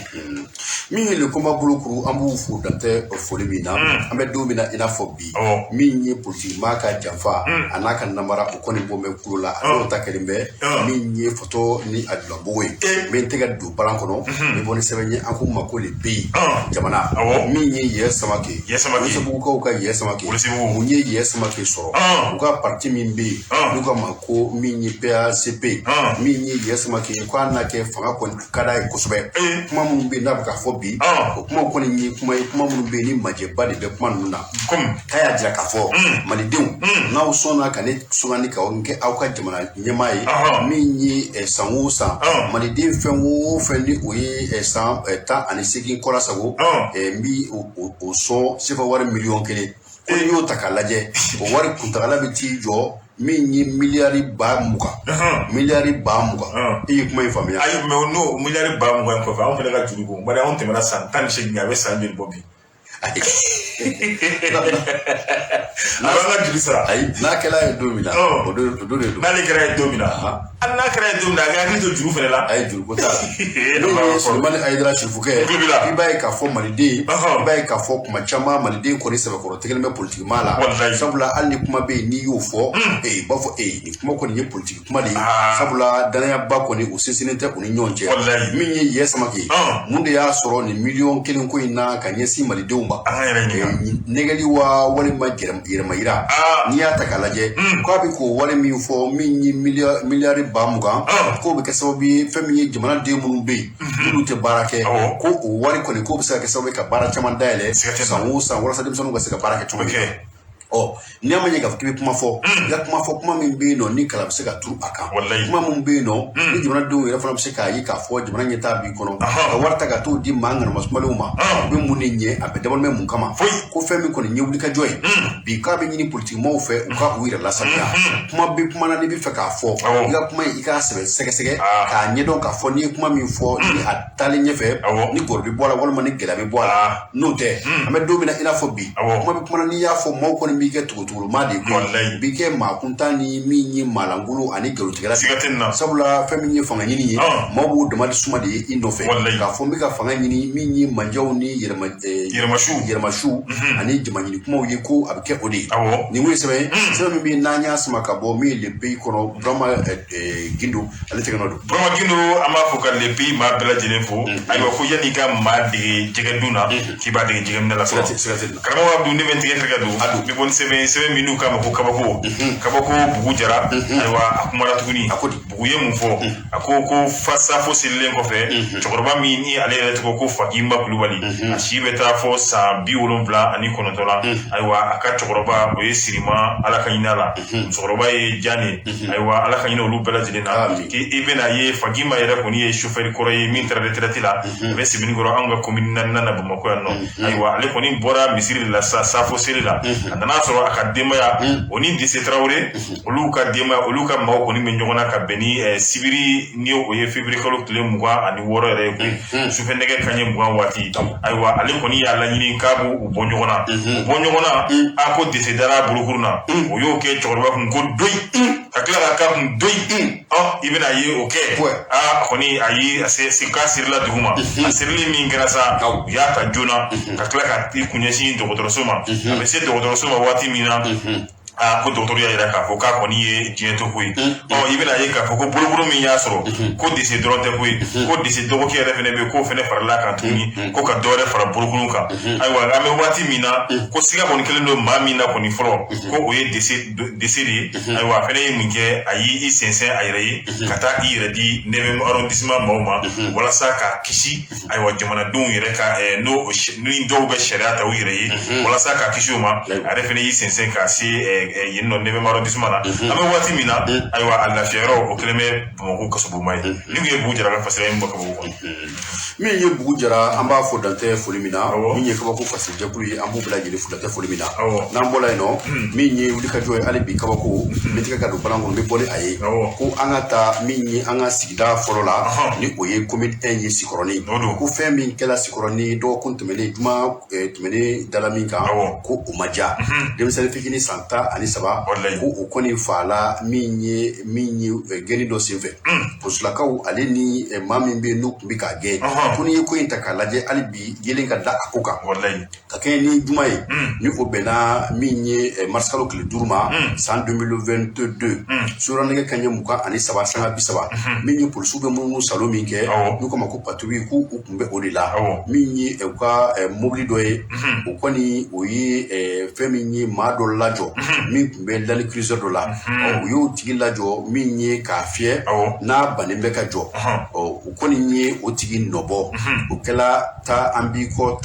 min ye le combat bolokuru an b'u fo dantɛ foli min na an bɛ don min na i n'a fɔ bi min ye politique maa ka janfa a n'a ka namara o kɔni bɔ bɛ kulo la a n'o ta kɛlen bɛ min ye foto ni a dilancogo ye min tɛgɛ don balan kɔnɔ ni bɔ ni sɛbɛn ye an k'u ma ko le beyi jamana min ye Yɛrɛ Samake Welesebugukaw ka Yɛrɛ Samake mun ye Yɛrɛ Samake sɔrɔ u ka parti min bɛ yen n'u ka ma ko min ye PACP min ye Yɛrɛ Samake ye k'a n'a kɛ fanga kɔni ka d'a ye kosɛbɛ kuma minnu bɛ yen n'a bɛ ka fɔ bi o kuma kɔni ye kuma minnu bɛ yen ni majɛba de bɛ kuma ninnu na k'a y'a jira k'a fɔ malidenw n'aw sɔnna ka ne sugandi k'aw kɛ aw ka jamana ɲɛmaa ye min ye san o san maliden fɛn o fɛn ni o ye san 18 kɔlasago n bi o sɔn sefa wari miliyɔn 1 ko n'i y'o ta k'a lajɛ o wari kuntagala bɛ t'i jɔ min ye miliyari ba 20 i ye kuma in faamuya ayi mais n'o miliyari ba 20 in kɔfɛ anw fana ka juru ko bari anw tɛmɛna san 18 a bɛ san joli bɔ bi a b'an ka juru sara ayi n'a kɛra ye don min na o don de don n'ale kɛra ye don min na hali n'a kɛra ye don min na a ka hakili to juru fana la a ye juru ko t'a la n'o ye Sulemani Ayidara Sirifukɛ i b'a ye k'a fɔ maliden i b'a ye k'a fɔ kuma caman maliden kɔni sɛbɛkɔrɔ tigɛlen bɛ politique maa la sabula hali ni kuma bɛ yen n'i y'o fɔ i b'a fɔ nin kuma kɔni ye politique kuma de ye sabula danayaba kɔni o sinsinnen tɛ u ni ɲɔgɔn cɛ min ye Yɛrɛ Samake mun de y'a sɔrɔ nin miliyɔn 1 ko in na ka ɲɛsin malidenw ma nɛgɛli wa walima yɛrɛma yira n'i y'a ta k'a lajɛ k'a bɛ k'o wari min fɔ min ye miliyari ba 20 k'o bɛ kɛ sababu ye fɛn min ye jamanaden minnu bɛ yen n'olu tɛ baara kɛ ko o wari kɔni k'o bɛ se ka kɛ sababu ye ka baara caman dayɛlɛ san o san walasa denmisɛnninw ka se ka baara kɛ cogo min n'i y'a ma ɲɛ k'a fɔ k'i bɛ kuma fɔ i ka kuma fɔ kuma min bɛ yen nɔ ni kalan bɛ se ka turu a kan kuma min bɛ yen nɔ ni jamanadenw yɛrɛ fana bɛ se k'a ye k'a fɔ jamana ɲɛtaa b'i kɔnɔ ka wari ta ka t'o di maa ŋanamasumalew ma u bɛ mun de ɲɛ a bɛ dabɔlen bɛ mun kama ko fɛn min kɔni ye wulikajɔ ye bi k'a bɛ ɲini politique maaw fɛ u ka u yɛrɛ lasanuya kuma bɛ kuma na n'i bɛ fɛ k'a fɔ i ka kuma in i k'a sɛgɛsɛgɛ k'a ɲɛdɔn k'a fɔ n'i ye kuma min fɔ ni a taalen ɲɛfɛ ni gɔrɔ bɛ bɔ a la walima ni gɛlɛya bɛ bɔ a la n'o tɛ an bɛ don min na i n'a fɔ bi kuma bɛ kuma na n'i y'a fɔ maaw kɔni b'i kɛ tugutuguluma de ye bi kɛ maa kuntan ni min ye maalankolon ani nkalontigɛla sabula fɛn min ye fanga ɲini ye maaw b'o dama de suma de ye i nɔfɛ k'a fɔ n bɛ ka fanga ɲini min ye manjaw ni yɛrɛmasiw ani jama ɲini kumaw ye ko a bɛ kɛ o de ye nin ko ye sɛbɛn min bɛ n'an y'a sama ka bɔ min ye le pays kɔnɔ Burama Gindo ale tɛgɛ nɔ don Burama Gindo an b'a fɔ ka le pays maa bɛɛ lajɛlen fo ayiwa ko yanni ka maa dege jɛgɛ dun na k'i b'a dege jɛgɛ minɛ la fɔlɔ karamɔgɔ Abdou ne bɛ n tigɛ fɛrɛ don n bɛ bɔ ni sɛbɛn minnu k'a ma ko kabako Bugu Jara ayiwa a kumara tuguni Bugu ye mun fɔ a ko safo sirilen kɔfɛ cɛkɔrɔba min ni ale yɛrɛ tɔgɔ ko Fakima Kulubali a si bɛ taa fɔ san 79 la ayiwa a ka cɛkɔrɔba o ye Sirima Ala ka hinɛ la musokɔrɔba ye Jane ayiwa Ala ka hinɛ olu bɛɛ lajɛlen na i bɛna ye Fakima yɛrɛ kɔni ye chauffeur kɔrɔ ye min taara retraite la a bɛ Sebenikɔrɔ anw ka commune 4 na Bamakɔ yan nɔ ayiwa ale kɔni bɔra misiri de la safo seri la a nana sɔrɔ a ka denbaya o ni Dese Traoré olu ka denbaya olu ka maaw kɔni bɛ ɲɔgɔn na ka bɛn ni sibiri ni o ye février kalo tile 26 yɛrɛ ye koyi sufɛ nɛgɛ kanɲɛ 20 waati ayiwa ale kɔni y'a laɲini k'a b'u bɔ ɲɔgɔn na a ko Dese dara bolokuru na o y'o kɛ cɛkɔrɔba kun ko doyi ka tila ka k'a kun doyi i bɛna ye o kɛ kɔni a yi k'a sirila dugu ma a sirili min kɛra sa u y'a ta joona ka tila ka i kun ɲɛsin dɔgɔtɔrɔso ma a bɛ se dɔgɔtɔrɔso ma waati min na ko dɔgɔtɔrɔ y'a jira k'a fɔ k'a kɔni ye diɲɛ to koyi i bɛna ye k'a fɔ ko bolokuru min y'a sɔrɔ ko Dese dɔrɔn tɛ koyi ko Dese dɔgɔkɛ yɛrɛ fɛnɛ bɛ k'o fɛnɛ farala kan tuguni ko ka dɔwɛrɛ fara bolokuru kan ayiwa an bɛ waati min na ko siga kɔni kɛlen don maa min na kɔni fɔlɔ ko o ye Dese de ye ayiwa a fɛnɛ ye mun kɛ a y'i sɛnsɛn a yɛrɛ ye ka taa i yɛrɛ di 9e arrondissement maaw ma walasa ka kisi ayiwa jamanadenw yɛrɛ ka ni dɔw bɛ sariya ta u yɛrɛ ye walasa ka kisi o ma a yɛrɛ fɛnɛ y'i sɛnsɛn ka se yen nɔ 9e arrondissement na an bɛ waati min na ayiwa a lafiya yɔrɔ o kɛlen bɛ Bamakɔ kasobonba ye nin ye Bugu Jara ka fasira min bɔ kabako kɔnɔ min ye Bugu Jara an b'a fɔ dantɛ foli min na min ye kabako fasigijɛkulu ye an b'u bɛɛ lajɛlen fo dantɛ foli min na n'an bɔra yen nɔ min ye wulikajɔ ye hali bi kabako min tigɛ ka don balan kɔnɔ n bɛ bɔ ni a ye ko an ka taa min ye an ka sigida fɔlɔ la ni o ye commune 1 ye Sikɔrɔni ko fɛn min kɛla Sikɔrɔni dɔgɔkun tɛmɛnen juma tɛmɛnen dala min kan ko o ma diya denmisɛnnin fitinin san 10 ani saba ko o kɔni fala min ye gɛni dɔ senfɛ polisilakaw ale ni maa min bɛ n'o tun bɛ k'a gɛn ko n'i ye ko in ta k'a lajɛ hali bi yelen ka da a ko kan ka kɛ ni juma ye ni o bɛnna min ye marisikalo tile 5 ma san 2022 suranɛgɛ kaɲɛ 23 sanga 30 min ye polisiw bɛ munumunu salo min kɛ n'u k'o ma ko patrouille k'u tun bɛ o de la min ye u ka mobili dɔ ye o kɔni o ye fɛn min ye maa dɔ lajɔ min tun bɛ lali cruiser dɔ la u y'o tigi lajɔ min ye k'a fiyɛ n'a bannen bɛ ka jɔ o kɔni ye o tigi nɔbɔ o kɛla ta an b'i kɔ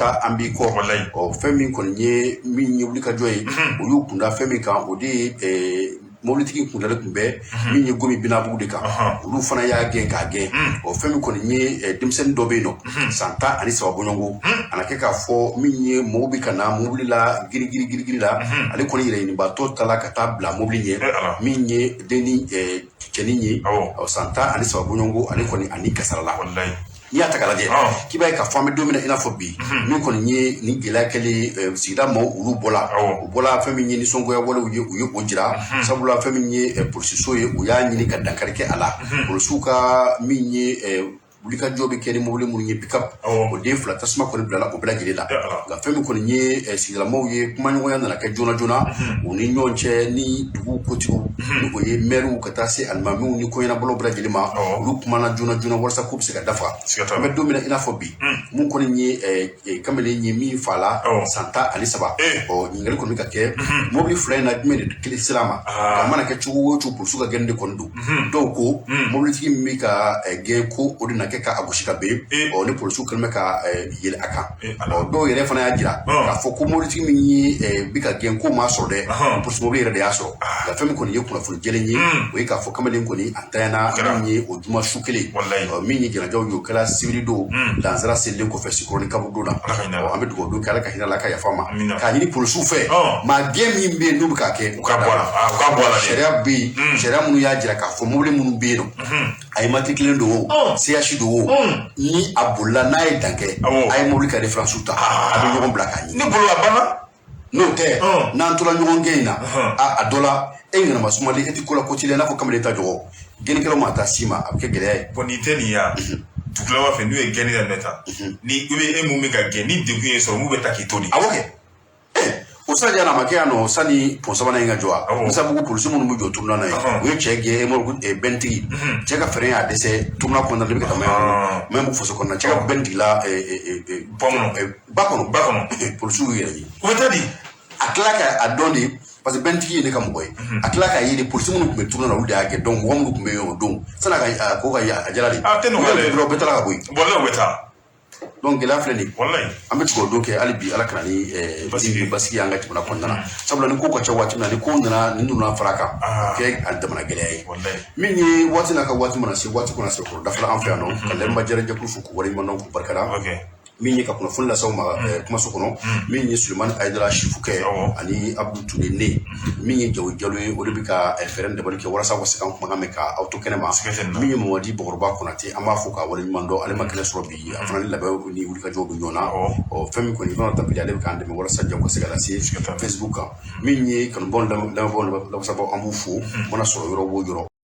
fɛn min kɔni ye min ye wulikajɔ ye o y'u kunda fɛn min kan o de ye mobilitigi kundalen tun bɛ min ye gomi binabugu de kan olu fana y'a gɛn k'a gɛn fɛn min kɔni ye denmisɛnnin dɔ bɛ yen nɔ san 13 bɔɲɔgɔnko a na kɛ k'a fɔ min ye mɔgɔw bɛ ka na mobili la girigiri la ale kɔni yɛrɛ ɲinibaatɔ ta la ka taa bila mobili ɲɛ min ye denni cɛnin ye san 13 bɔɲɔgɔnko ale kɔni ani kasara la n'i y'a ta k'a lajɛ k'i b'a ye k'a fɔ an bɛ don min na i n'a fɔ bi min kɔni ye nin gɛlɛya kɛlen sigida maaw olu bɔla o bɔla fɛn min ye nisɔngoya walew ye u ye o jira sabula fɛn min ye polisiso ye u y'a ɲini ka dankari kɛ a la polisiw ka min ye wulikajɔ bɛ kɛ ni mobili minnu ye pick-up o den 2 tasuma kɔni bilala o bɛɛ lajɛlen la nka fɛn min kɔni ye sigidalamaw ye kumaɲɔgɔnya nana kɛ joona joona u ni ɲɔgɔn cɛ ni dugu kotigiw ni o ye maires ka taa se alimamiw ni koɲɛnabɔlaw bɛɛ lajɛlen ma olu kumana joona joona walasa k'u bɛ se ka dafa an bɛ don min na i n'a fɔ bi mun kɔni ye kamalen ye min fala san 13 ɲininkali kɔni bɛ ka kɛ mobili 2 in na jumɛn de kelen sira ma a mana kɛ cogo o cogo polisiw ka gɛnni de kɔni don dɔw ko mobilitigi min bɛ ka gɛn ko o de na kɛ ka gosi ka ben ni polisiw kɛlen bɛ ka yɛlɛ a kan dɔw yɛrɛ fana y'a jira k'a fɔ ko mobilitigi min ye bi ka gɛn ko m'a sɔrɔ dɛ polisi mobili yɛrɛ de y'a sɔrɔ nka fɛn min kɔni ye kunnafoni jɛlen ye o ye k'a fɔ kamalen kɔni a tanyana min ye o juma su kelen min ye jɛnɛjaw ye o kɛla sibiri don lansara selilen kɔfɛ sikɔrɔni kabo don na an bɛ dugawu don kɛ ala ka hinɛ la ka yafa ma k'a ɲini polisiw fɛ maa gɛn min bɛ yen n'u bɛ k'a kɛ u ka bɔ a la sariya bɛ yen sariya minnu y'a jira k'a fɔ mobili minnu bɛ yen nɔ a ye matriculen don o CH don o ni a bolila n'a ye dan kɛ a ye mobili ka référence ta a bɛ ɲɔgɔn bila k'a ɲini ni bolo a banna n'o tɛ n'an tora ɲɔgɔn gɛn in na a dɔ la e ŋanama sumalen e tɛ ko la ko cilen n'a fɔ kamalen ta jɔgɔ gɛnnikɛlaw ma taa si ma a bɛ kɛ gɛlɛya ye nin tɛ nin ya tukulawa fɛ n'u ye gɛnni daminɛ ta ni i bɛ e mun bɛ ka gɛn ni degun ye sɔrɔ mun bɛ ta k'i to de awɔ kɛ o sani a ma kɛ yan nɔ sani pɔn sabanan in ka jɔ a musabugu polisi minnu bɛ jɔ turuna na ye u ye cɛ gɛn bɛntigi cɛ ka fɛɛrɛ y'a dɛsɛ turuna kɔnɔna de bɛ ka taa mɛn faso kɔnɔna cɛ ka bɛntigi la ba kɔnɔ polisiw y'u yɛrɛ ye o bɛ taa di a tila ka a dɔn de parce que bɛntigi ye ne ka mɔgɔ ye a tila k'a ye de polisi minnu tun bɛ turuna na olu de y'a kɛ donc mɔgɔ minnu tun bɛ yen o don sani a ko ka a jala de u bɛɛ taara ka bɔ yen bɔlɔn bɛ taa donc gɛlɛya filɛ nin an bɛ tugu o don kɛ hali bi ala kana ni basigi an ka jamana kɔnɔna na sabula ni ko ka ca waati min na ni ko nana ni nana fara kan kɛ a jamana gɛlɛya ye min ye waati n'a ka waati mana se waati kɔnɔ se kɔrɔ dafara an fɛ yan nɔ ka lɛnba jɛrɛjɛkulu fo k'u waleɲuman k'u barikada min ye ka kunnafoni lasaw ma kumaso kɔnɔ min ye Sulemani Ayidara Sifukɛ ani Abudu Ture ne min ye Jawo Jalo ye o de bɛ ka fɛɛrɛ dabali kɛ walasa ka se ka kumakan mɛn ka aw to kɛnɛ ma min ye Mamadi Bɔkɔrɔba Konate an b'a fɔ k'a waleɲuman dɔn ale ma kɛnɛ sɔrɔ bi a fana ni labɛn ni wulikajɔw bɛ ɲɔgɔn na fɛn min kɔni fana tapili ale bɛ k'an dɛmɛ walasa jaw ka se ka lase Facebook kan min ye kanubaw lamɛnbaaw lafasabaw an b'u fo mana sɔrɔ yɔrɔ o yɔrɔ